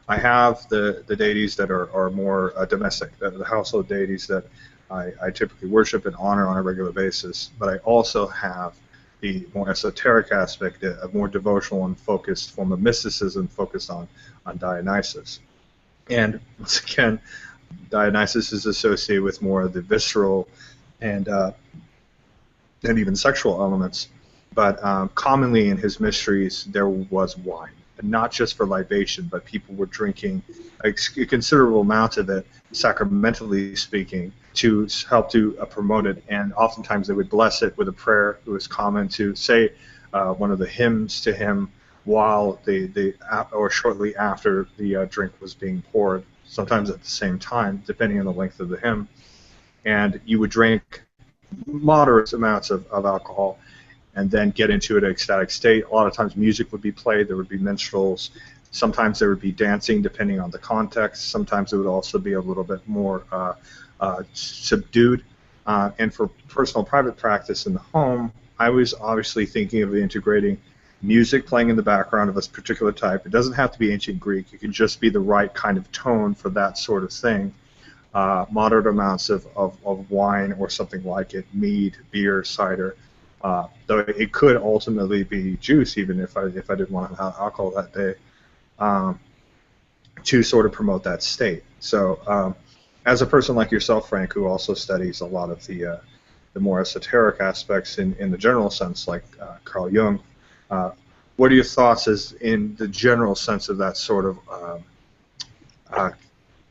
I have the deities that are more domestic, the household deities that I typically worship and honor on a regular basis. But I also have the more esoteric aspect, a more devotional and focused form of mysticism focused on Dionysus. And once again, Dionysus is associated with more of the visceral and even sexual elements. But commonly in his mysteries, there was wine. And not just for libation, but people were drinking a considerable amount of it, sacramentally speaking, to help to promote it. And oftentimes they would bless it with a prayer. It was common to say one of the hymns to him while or shortly after the drink was being poured, sometimes at the same time, depending on the length of the hymn. And you would drink moderate amounts of alcohol, and then get into an ecstatic state. A lot of times music would be played, there would be minstrels, sometimes there would be dancing depending on the context, sometimes it would also be a little bit more subdued. And for personal private practice in the home, I was obviously thinking of integrating music playing in the background of a particular type. It doesn't have to be ancient Greek, it can just be the right kind of tone for that sort of thing. Moderate amounts of wine or something like it, mead, beer, cider. Though it could ultimately be juice, even if I didn't want to have alcohol that day, to sort of promote that state. So, as a person like yourself, Frank, who also studies a lot of the more esoteric aspects in the general sense, like Carl Jung, what are your thoughts as in the general sense of that sort of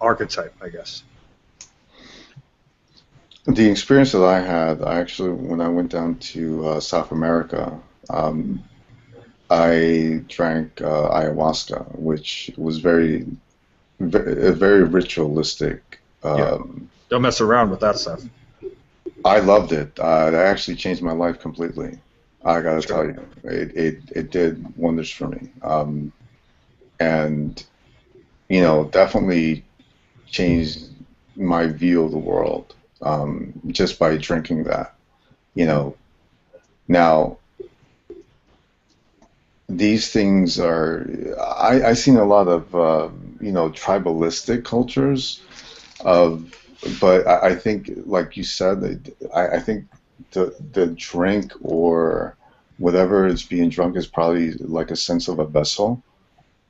archetype, I guess? The experience that I had, I actually, when I went down to South America, I drank ayahuasca, which was very ritualistic. Don't mess around with that stuff. I loved it. That actually changed my life completely. I gotta tell you, it did wonders for me. And definitely changed my view of the world. Just by drinking that, Now, these things are, I've seen a lot of, tribalistic cultures but I think, like you said, I think the drink or whatever is being drunk is probably like a sense of a vessel.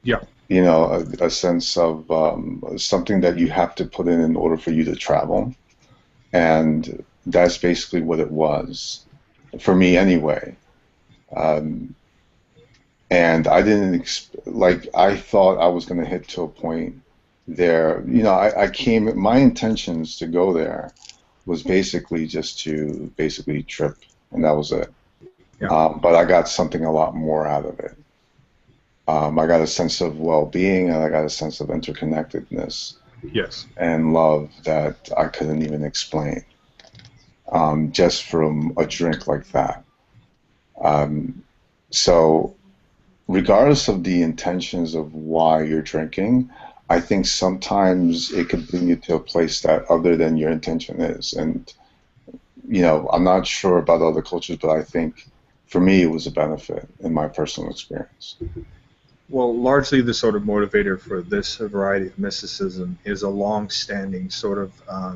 Yeah. A sense of something that you have to put in order for you to travel. And that's basically what it was, for me anyway. And I didn't, I thought I was going to hit to a point there. My intentions to go there was basically just to trip, and that was it. Yeah. But I got something a lot more out of it. I got a sense of well-being, and I got a sense of interconnectedness. Yes. And love that I couldn't even explain, just from a drink like that. So, regardless of the intentions of why you're drinking, I think sometimes it could bring you to a place that other than your intention is. And, I'm not sure about other cultures, but I think for me it was a benefit in my personal experience. Well, largely the sort of motivator for this variety of mysticism is a long-standing sort of, how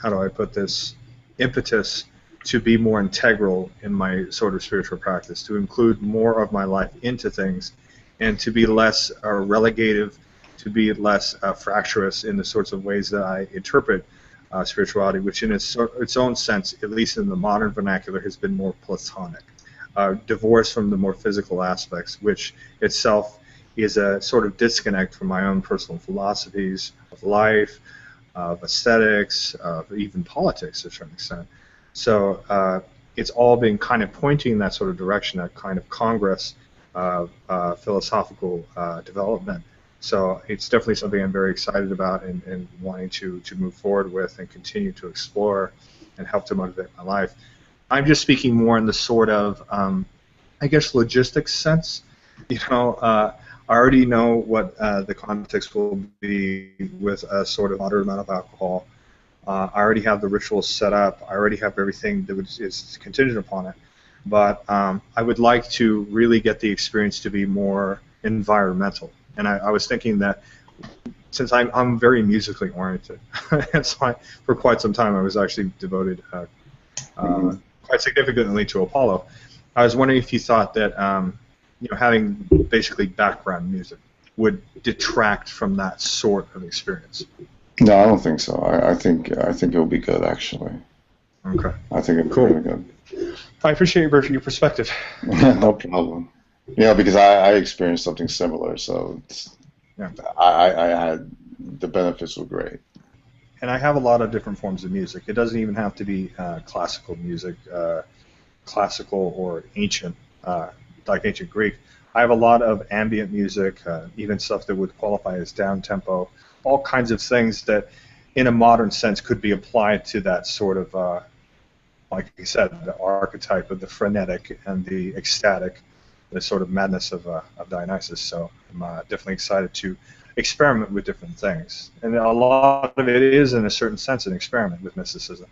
do I put this, impetus to be more integral in my sort of spiritual practice, to include more of my life into things, and to be less relegative, to be less fractious in the sorts of ways that I interpret spirituality, which in its own sense, at least in the modern vernacular, has been more platonic. Divorced from the more physical aspects, which itself is a sort of disconnect from my own personal philosophies of life, of aesthetics, of even politics to a certain extent. So it's all been kind of pointing in that sort of direction, that kind of congress philosophical development. So it's definitely something I'm very excited about and wanting to move forward with and continue to explore and help to motivate my life. I'm just speaking more in the sort of, I guess, logistics sense. I already know what the context will be with a sort of moderate amount of alcohol. I already have the rituals set up. I already have everything that is contingent upon it. But I would like to really get the experience to be more environmental. And I was thinking that since I'm very musically oriented, and so for quite some time I was actually devoted quite significantly to Apollo. I was wondering if you thought that having basically background music would detract from that sort of experience. No, I don't think so. I think it'll be good, actually. Okay. I think it'll be really good. I appreciate your perspective. No problem. Because I experienced something similar, so I had the benefits were great. And I have a lot of different forms of music. It doesn't even have to be classical music, classical or ancient, like ancient Greek. I have a lot of ambient music, even stuff that would qualify as down-tempo, all kinds of things that in a modern sense, could be applied to that sort of, like you said, the archetype of the frenetic and the ecstatic, the sort of madness of Dionysus. So I'm definitely excited to experiment with different things. And a lot of it is, in a certain sense, an experiment with mysticism.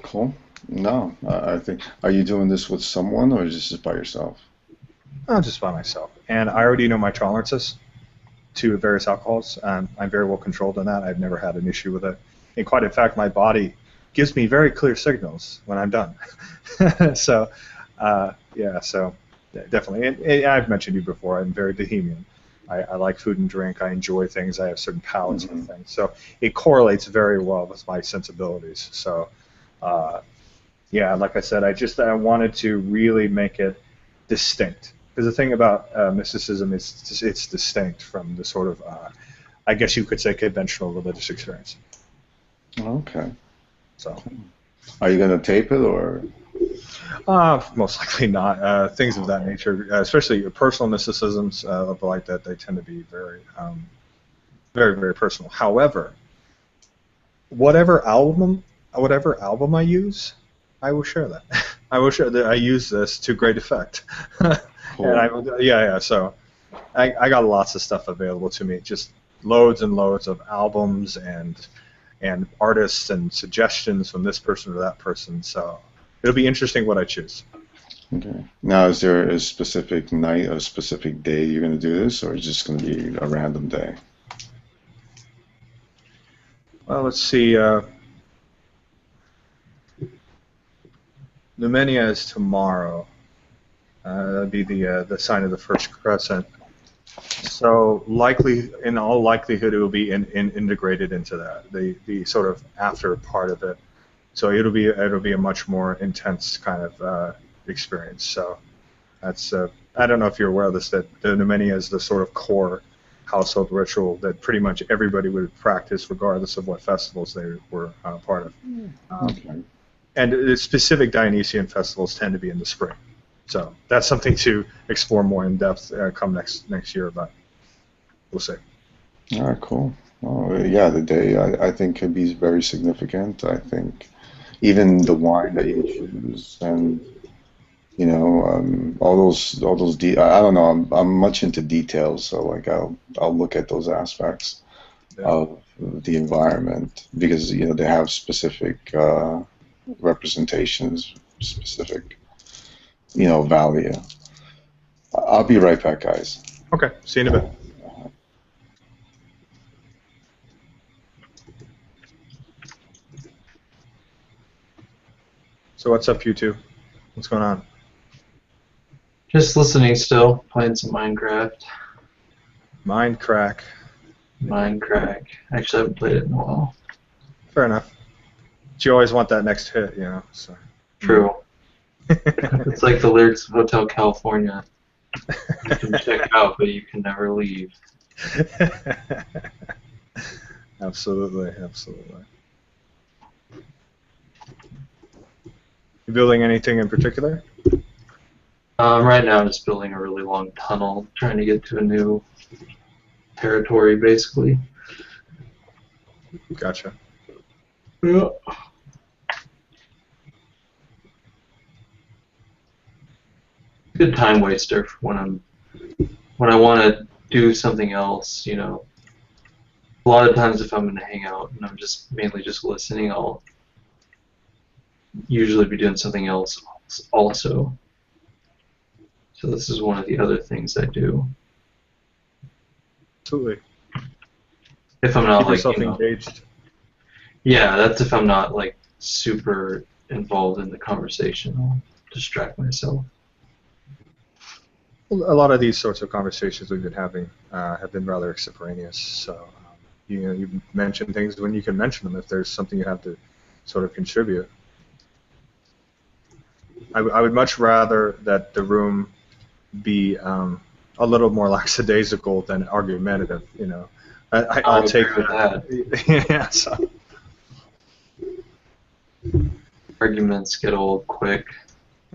Cool. No, I think. Are you doing this with someone, or is this just by yourself? I'm just by myself. And I already know my tolerances to various alcohols. I'm very well controlled in that. I've never had an issue with it. And quite in fact, my body gives me very clear signals when I'm done. So, yeah, so definitely. And I've mentioned you before, I'm very bohemian. I like food and drink. I enjoy things. I have certain palates and things. So it correlates very well with my sensibilities. So, yeah, like I said, I wanted to really make it distinct. Because the thing about mysticism is it's distinct from the sort of, I guess you could say, conventional religious experience. Okay. So, are you going to tape it, or? Most likely not. Things of that nature, especially personal mysticisms of like that, they tend to be very, very, very personal. However, whatever album I use, I will share that. I will share that I use this to great effect. Cool. And yeah. So I got lots of stuff available to me, just loads and loads of albums and artists and suggestions from this person or that person. So it'll be interesting what I choose. Okay. Now, is there a specific night, a specific day you're going to do this, or is it just going to be a random day? Well, let's see. Numenia is tomorrow. That'd be the sign of the first crescent. So in all likelihood, it will be integrated into that, the sort of after part of it. So it'll be a much more intense kind of experience. So that's I don't know if you're aware of this, that the Numenia is the sort of core household ritual that pretty much everybody would practice regardless of what festivals they were part of. Okay. And the specific Dionysian festivals tend to be in the spring. So that's something to explore more in depth come next year, but we'll see. All right, cool. Oh, yeah, the day I think could be very significant. I think even the wine that you choose, and you know, all those I don't know. I'm much into details, so like I'll look at those aspects of the environment, because you know they have specific representations, specific, you know, value. I'll be right back, guys. Okay, see you in a bit. So what's up, you two? What's going on? Just listening still, playing some Minecraft. Mindcrack. Minecraft. Actually, I haven't played it in a while. Fair enough. But you always want that next hit, you know. So. True. It's like the lyrics of Hotel California. You can check out, but you can never leave. Absolutely. You building anything in particular? Right now, I'm just building a really long tunnel, trying to get to a new territory, basically. Gotcha. Yeah. Good time waster for when I want to do something else, you know. A lot of times if I'm going to hang out and I'm just mainly just listening, I'll usually be doing something else also. So this is one of the other things I do. Absolutely. If I'm not Keep like, yourself you know, engaged. yeah, that's if I'm not like super involved in the conversation. I'll distract myself. Well, a lot of these sorts of conversations we've been having have been rather extemporaneous. So, you know, you mention things when you can mention them if there's something you have to sort of contribute. I would much rather that the room be a little more lackadaisical than argumentative. You know, I'll take agree with that. Yeah. So. Arguments get old quick.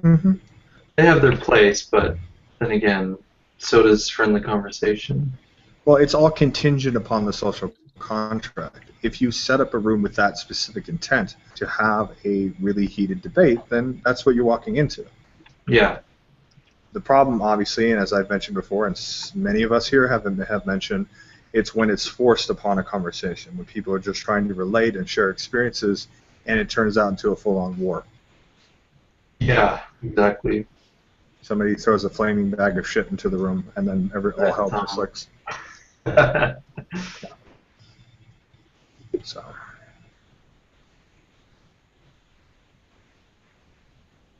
Mm-hmm. They have their place, but then again, so does friendly conversation. Well, it's all contingent upon the social contract. If you set up a room with that specific intent to have a really heated debate, then that's what you're walking into. Yeah. The problem, obviously, and as I've mentioned before, and many of us here have mentioned, it's when it's forced upon a conversation, when people are just trying to relate and share experiences, and it turns out into a full-on war. Yeah, exactly. Somebody throws a flaming bag of shit into the room, and then all hell breaks loose. So.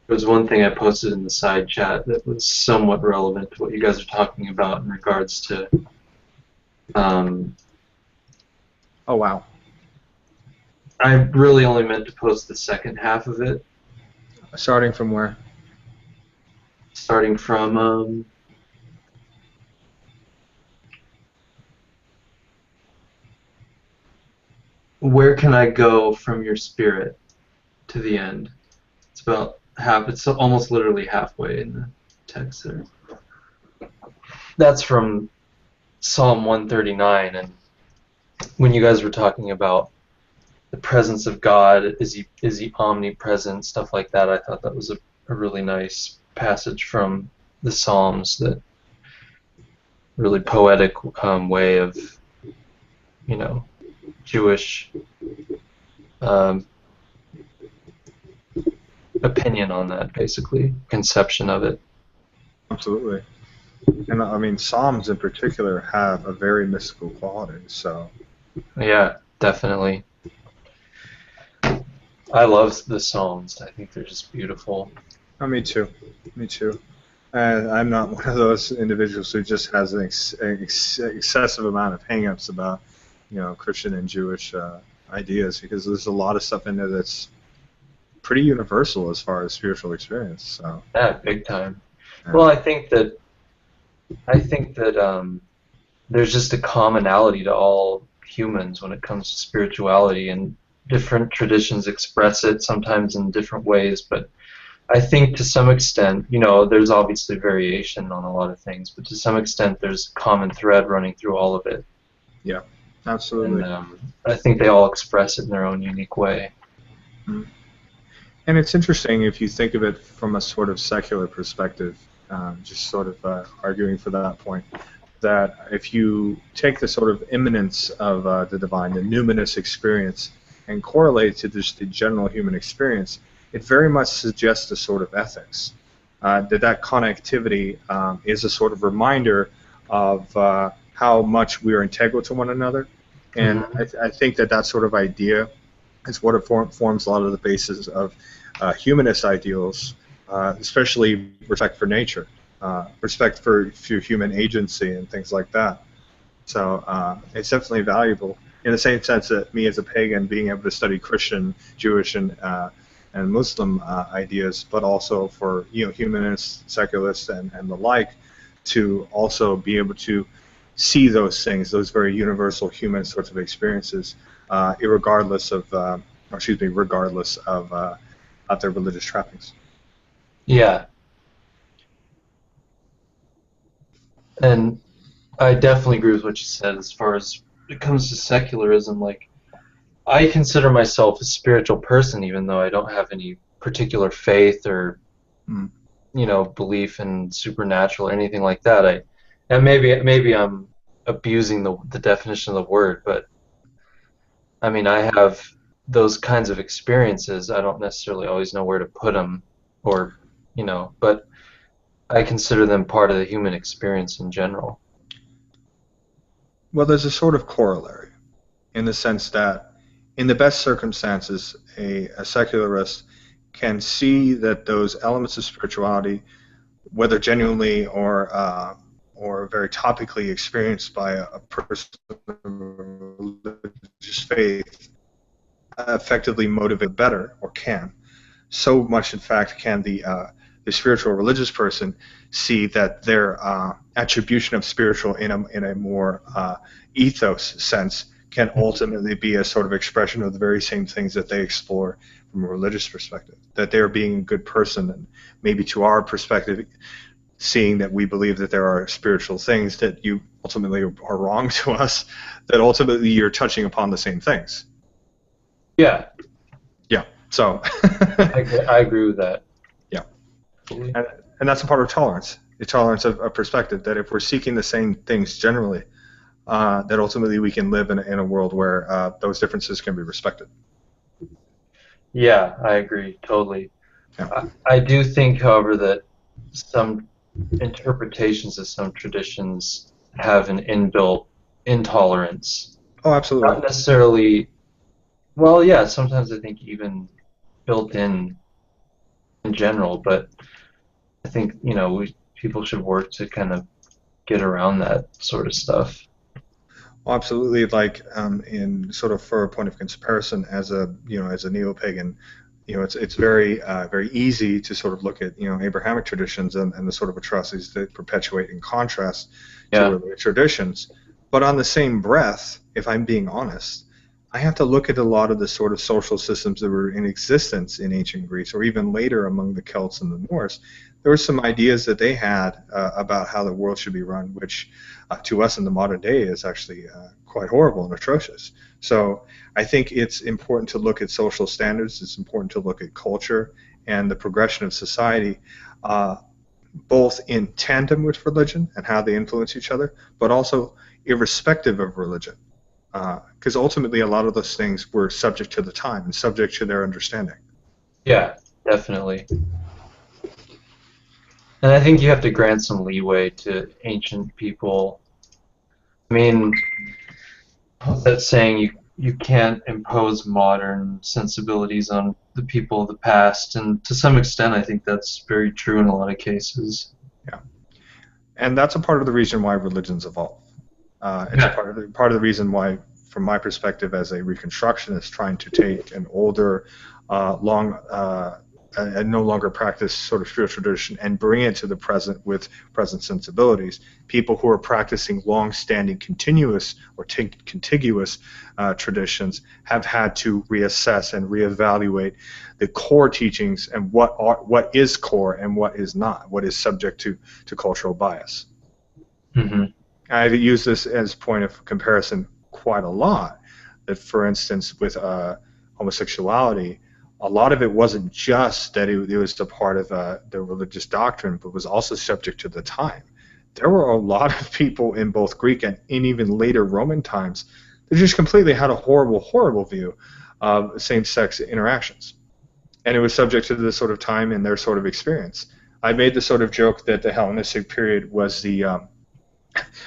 There was one thing I posted in the side chat that was somewhat relevant to what you guys are talking about in regards to. Oh wow. I really only meant to post the second half of it. Starting from where? Starting from where can I go from your spirit to the end? It's about half. It's almost literally halfway in the text there. That's from Psalm 139, and when you guys were talking about the presence of God, is he omnipresent, stuff like that, I thought that was a really nice passage from the Psalms, that really poetic way of, Jewish opinion on that, basically, conception of it. Absolutely. And I mean, Psalms in particular have a very mystical quality, so. Yeah, definitely. I love the Psalms. I think they're just beautiful. Oh, me too. Me too. And I'm not one of those individuals who just has an excessive amount of hang-ups about, Christian and Jewish ideas, because there's a lot of stuff in there that's pretty universal as far as spiritual experience. So. Yeah, big time. Yeah. Well, I think that there's just a commonality to all humans when it comes to spirituality, and different traditions express it sometimes in different ways, but I think to some extent, there's obviously variation on a lot of things, but to some extent there's a common thread running through all of it. Yeah, absolutely. And I think they all express it in their own unique way. Mm-hmm. And it's interesting if you think of it from a sort of secular perspective, just sort of arguing for that point, that if you take the sort of immanence of the divine, the numinous experience, and correlate to just the general human experience, it very much suggests a sort of ethics. That connectivity is a sort of reminder of how much we are integral to one another. And I think that sort of idea is what forms a lot of the basis of humanist ideals, especially respect for nature, respect for human agency and things like that. So it's definitely valuable in the same sense that me as a pagan being able to study Christian, Jewish, and Muslim ideas, but also for humanists, secularists, and the like, to also be able to see those things, those very universal human sorts of experiences, regardless of their religious trappings. Yeah. And I definitely agree with what you said as far as it comes to secularism. Like, I consider myself a spiritual person, even though I don't have any particular faith or, belief in supernatural or anything like that. And maybe I'm abusing the definition of the word, but I mean, I have those kinds of experiences. I don't necessarily always know where to put them, or, but I consider them part of the human experience in general. Well, there's a sort of corollary, in the sense that, in the best circumstances, a secularist can see that those elements of spirituality, whether genuinely or very topically experienced by a person of religious faith, effectively motivate better, or can. So much, in fact, can the spiritual religious person see that their attribution of spiritual in a more ethos sense can ultimately be a sort of expression of the very same things that they explore from a religious perspective. That they're being a good person, and maybe to our perspective, seeing that we believe that there are spiritual things, that you ultimately are wrong to us, that ultimately you're touching upon the same things. Yeah. Yeah. So. I agree with that. Yeah. And that's a part of tolerance. The tolerance of perspective. That if we're seeking the same things generally, that ultimately we can live in a world where those differences can be respected. Yeah, I agree totally. Yeah. I do think, however, that some interpretations of some traditions have an inbuilt intolerance. Oh, absolutely. Not necessarily. Well, yeah, sometimes I think even built in general, but I think, people should work to kind of get around that sort of stuff. Well, absolutely. Like in sort of for a point of comparison, as a neo-pagan, it's very very easy to sort of look at Abrahamic traditions and the sort of atrocities that perpetuate in contrast to Yeah. earlier traditions. But on the same breath, if I'm being honest, I have to look at a lot of the sort of social systems that were in existence in ancient Greece, or even later among the Celts and the Norse. There were some ideas that they had about how the world should be run, which to us in the modern day is actually quite horrible and atrocious. So I think it's important to look at social standards. It's important to look at culture and the progression of society, both in tandem with religion and how they influence each other, but also irrespective of religion. Because ultimately a lot of those things were subject to the time and subject to their understanding. Yeah, definitely. And I think you have to grant some leeway to ancient people. I mean, that's saying you can't impose modern sensibilities on the people of the past, and to some extent I think that's very true in a lot of cases. Yeah. And that's a part of the reason why religions evolve. It's a part of the reason why, from my perspective as a Reconstructionist, trying to take an older, long, and no longer practiced sort of spiritual tradition and bring it to the present with present sensibilities. People who are practicing long-standing continuous or contiguous traditions have had to reassess and reevaluate the core teachings and what is core and what is not, what is subject to cultural bias. Mm-hmm. I've used this as point of comparison quite a lot. That, for instance, with homosexuality, a lot of it wasn't just that it was a part of the religious doctrine, but was also subject to the time. There were a lot of people in both Greek and in even later Roman times that just completely had a horrible, horrible view of same-sex interactions. And it was subject to this sort of time and their sort of experience. I made the sort of joke that the Hellenistic period was the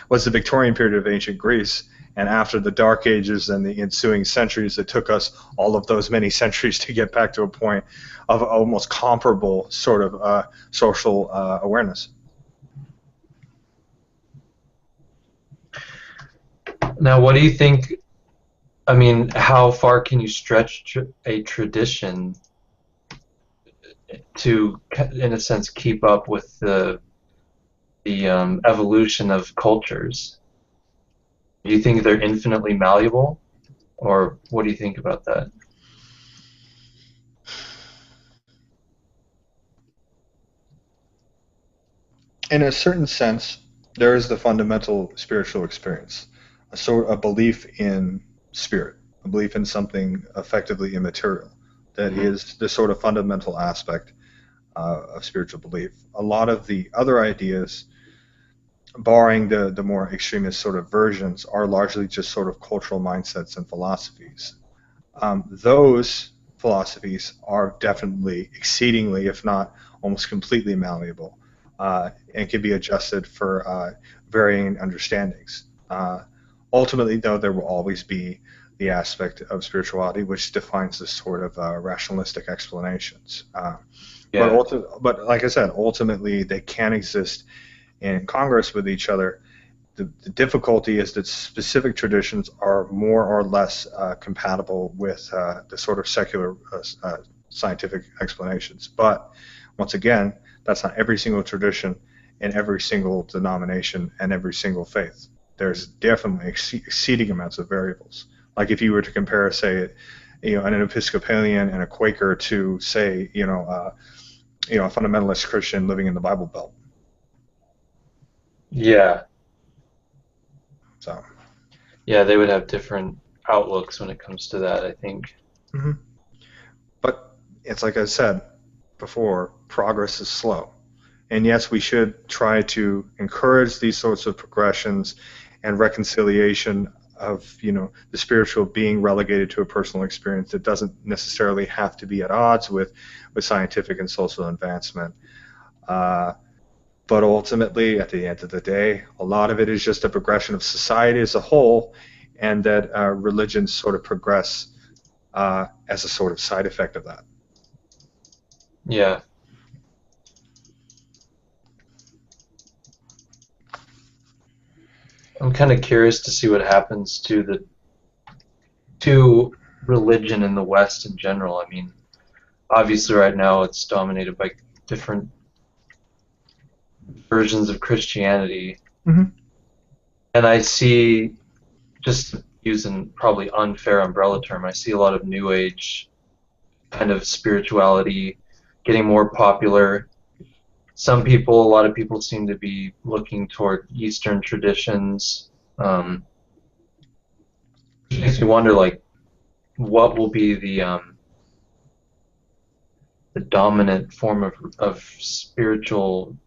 Victorian period of ancient Greece, and after the Dark Ages and the ensuing centuries, it took us all of those many centuries to get back to a point of almost comparable sort of social awareness. Now, what do you think? I mean, how far can you stretch a tradition to, in a sense, keep up with the evolution of cultures? Do you think they're infinitely malleable, or what do you think about that? In a certain sense, there is the fundamental spiritual experience, a belief in spirit, a belief in something effectively immaterial. That is the sort of fundamental aspect of spiritual belief. A lot of the other ideas, barring the more extremist sort of versions, are largely just sort of cultural mindsets and philosophies. Those philosophies are definitely exceedingly, if not almost completely malleable, and can be adjusted for varying understandings. Ultimately, though, there will always be the aspect of spirituality which defines this sort of rationalistic explanations. Yeah. But like I said, ultimately they can exist in congress with each other. The difficulty is that specific traditions are more or less compatible with the sort of secular scientific explanations. But once again, that's not every single tradition in every single denomination and every single faith. There's definitely exceeding amounts of variables. Like if you were to compare, say, an Episcopalian and a Quaker to, say, a fundamentalist Christian living in the Bible Belt. Yeah. So. Yeah, they would have different outlooks when it comes to that, I think. Mm-hmm. But it's like I said before, progress is slow. And yes, we should try to encourage these sorts of progressions and reconciliation of, the spiritual being relegated to a personal experience. It doesn't necessarily have to be at odds with scientific and social advancement. But ultimately, at the end of the day, a lot of it is just a progression of society as a whole, and that religions sort of progress as a sort of side effect of that. Yeah. I'm kind of curious to see what happens to religion in the West in general. I mean, obviously right now it's dominated by different versions of Christianity. Mm-hmm. And I see, just using probably unfair umbrella term, I see a lot of New Age kind of spirituality getting more popular. A lot of people seem to be looking toward Eastern traditions. It makes me wonder, like, what will be the dominant form of spiritual,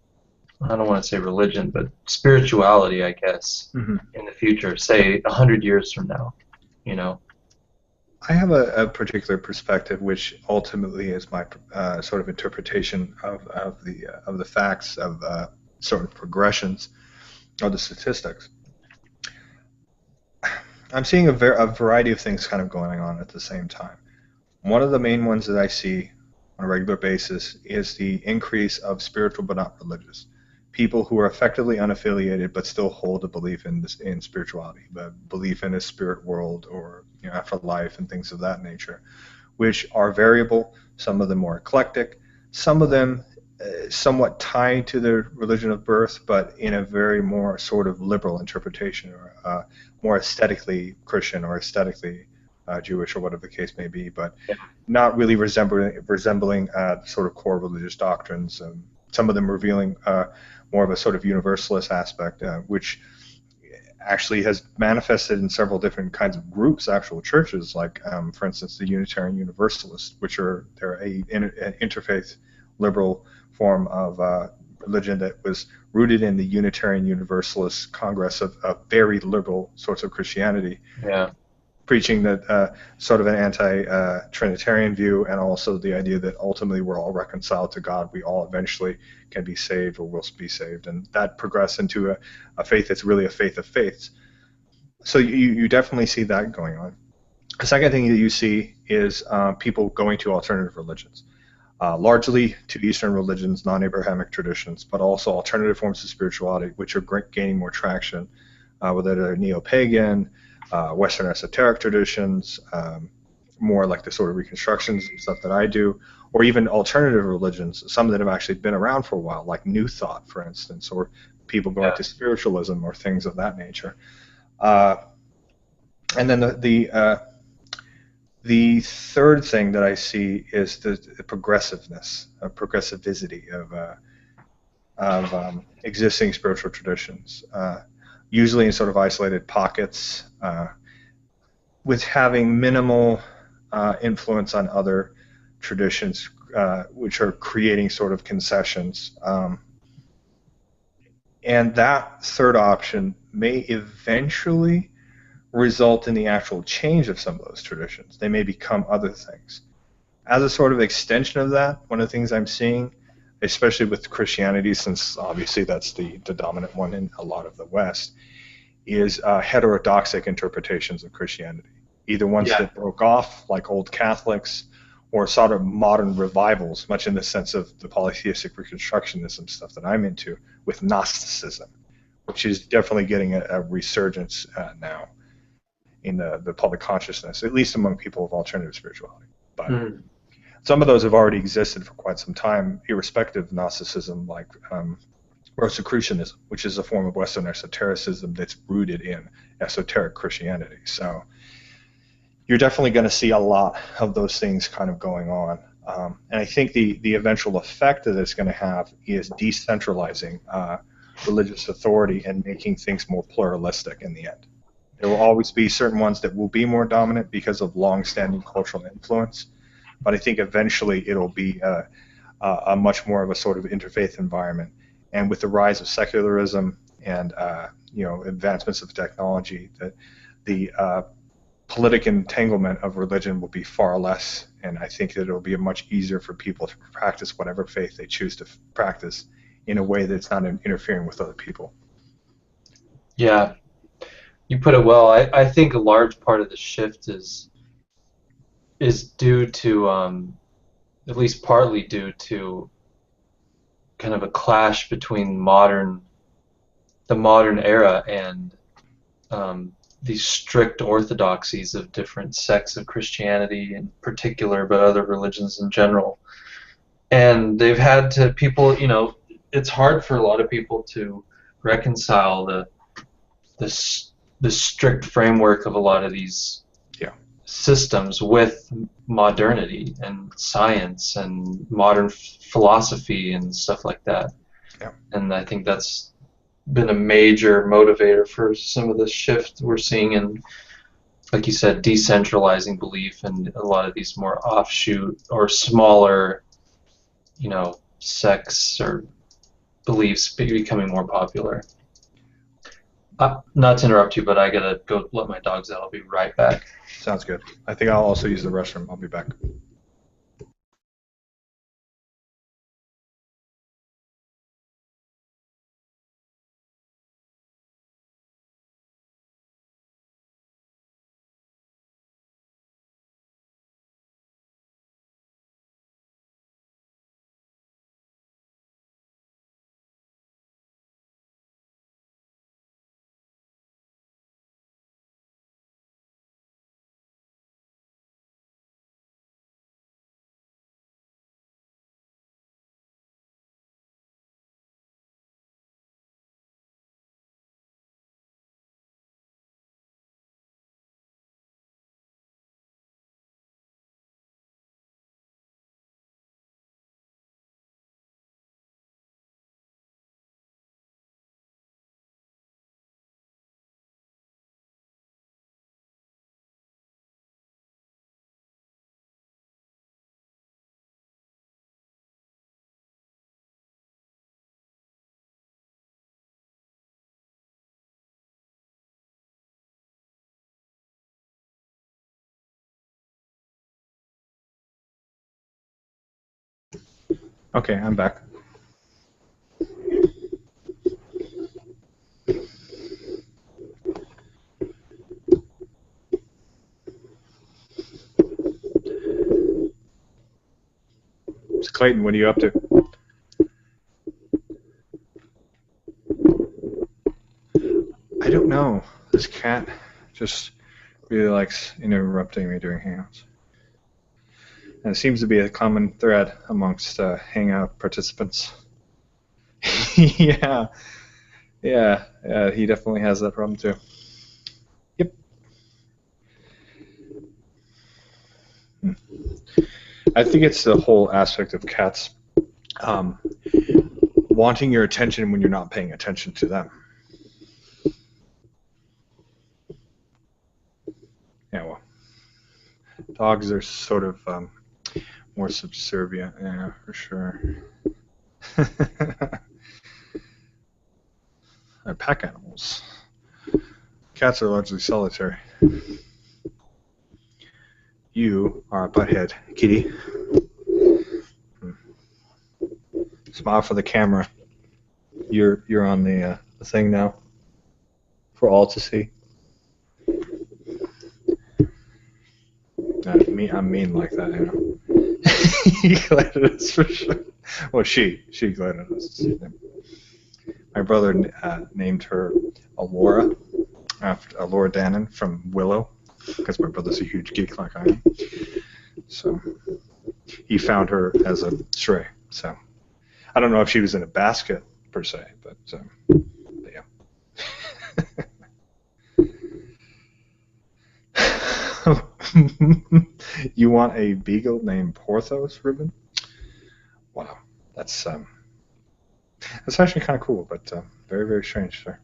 I don't want to say religion, but spirituality, I guess, Mm-hmm. in the future, say 100 years from now, I have a particular perspective, which ultimately is my sort of interpretation of the facts of sort of progressions of the statistics. I'm seeing a variety of things kind of going on at the same time. One of the main ones that I see on a regular basis is the increase of spiritual but not religious. People who are effectively unaffiliated but still hold a belief in spirituality, the belief in a spirit world or afterlife and things of that nature, which are variable. Some of them more eclectic, some of them somewhat tied to their religion of birth, but in a very more sort of liberal interpretation, or more aesthetically Christian or aesthetically Jewish, or whatever the case may be, but not really resembling sort of core religious doctrines. Some of them revealing more of a sort of universalist aspect, which actually has manifested in several different kinds of groups, actual churches, like, for instance, the Unitarian Universalists, which they're an interfaith liberal form of religion that was rooted in the Unitarian Universalist Congress of very liberal sorts of Christianity. Yeah. Preaching that sort of an anti-Trinitarian view, and also the idea that ultimately we're all reconciled to God. We all eventually can be saved or will be saved. And that progressed into a faith that's really a faith of faiths. So you definitely see that going on. The second thing that you see is people going to alternative religions, largely to Eastern religions, non-Abrahamic traditions, but also alternative forms of spirituality, which are gaining more traction, whether they're neo-pagan, Western esoteric traditions, more like the sort of reconstructions and stuff that I do, or even alternative religions, some that have actually been around for a while, like New Thought, for instance, or people going to spiritualism or things of that nature. And then the third thing that I see is the progressiveness, progressivity of existing spiritual traditions. Usually in sort of isolated pockets, with having minimal influence on other traditions, which are creating sort of concessions. And that third option may eventually result in the actual change of some of those traditions. They may become other things. As a sort of extension of that, one of the things I'm seeing, especially with Christianity, since obviously that's the dominant one in a lot of the West, is heterodoxic interpretations of Christianity. Either ones that broke off, like old Catholics, or sort of modern revivals, much in the sense of the polytheistic reconstructionism stuff that I'm into, with Gnosticism, which is definitely getting a resurgence now in the public consciousness, at least among people of alternative spirituality. But some of those have already existed for quite some time, irrespective of Gnosticism, like Rosicrucianism, which is a form of Western esotericism that's rooted in esoteric Christianity. So you're definitely going to see a lot of those things kind of going on. And I think the eventual effect that it's going to have is decentralizing religious authority and making things more pluralistic in the end. There will always be certain ones that will be more dominant because of long-standing cultural influence, but I think eventually it'll be a much more of a sort of interfaith environment. And with the rise of secularism and advancements of technology, that the politic entanglement of religion will be far less, and I think that it'll be much easier for people to practice whatever faith they choose to practice in a way that's not interfering with other people. Yeah, you put it well. I think a large part of the shift is due to, at least partly due to, kind of a clash between the modern era and these strict orthodoxies of different sects of Christianity in particular, but other religions in general. And they've had to, people, it's hard for a lot of people to reconcile the strict framework of a lot of these systems with modernity and science and modern philosophy and stuff like that. Yeah. And I think that's been a major motivator for some of the shift we're seeing in, like you said, decentralizing belief and a lot of these more offshoot or smaller, sects or beliefs becoming more popular. Not to interrupt you, but I gotta go let my dogs out. I'll be right back. Sounds good. I think I'll also use the restroom. I'll be back. Okay, I'm back. So Clayton, what are you up to? I don't know. This cat just really likes interrupting me during hangouts. And it seems to be a common thread amongst hangout participants. Yeah, he definitely has that problem too. Yep. I think it's the whole aspect of cats wanting your attention when you're not paying attention to them. Yeah, well, dogs are sort of more subservient, yeah, for sure. They're pack animals. Cats are largely solitary. You are a butthead, kitty. Smile for the camera. You're on the thing now for all to see. I'm mean like that, you know. He glared at us for sure. Well, she glared at us. My brother named her Alora, after Alora Dannon from Willow, because my brother's a huge geek like I am. So he found her as a stray. So I don't know if she was in a basket per se, but yeah. You want a beagle named Porthos, Reuven? Wow, that's actually kind of cool, but Very, very strange, sir.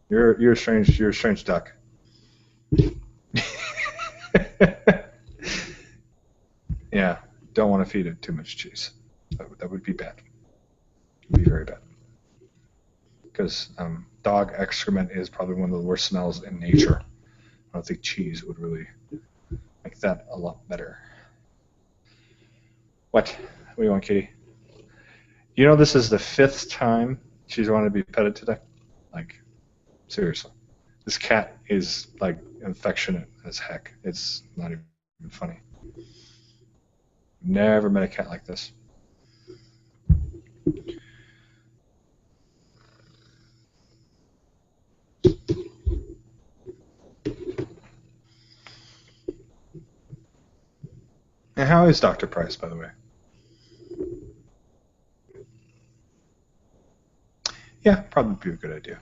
You're a strange duck. Yeah, don't want to feed it too much cheese. That would be bad. It would be very bad. Because dog excrement is probably one of the worst smells in nature. I don't think cheese would really make that a lot better. What do you want, Kitty? You know this is the 5th time she's wanted to be petted today? Like, seriously. This cat is, like, affectionate as heck. It's not even funny. Never met a cat like this. And how is Dr. Price, by the way? Yeah, probably be a good idea.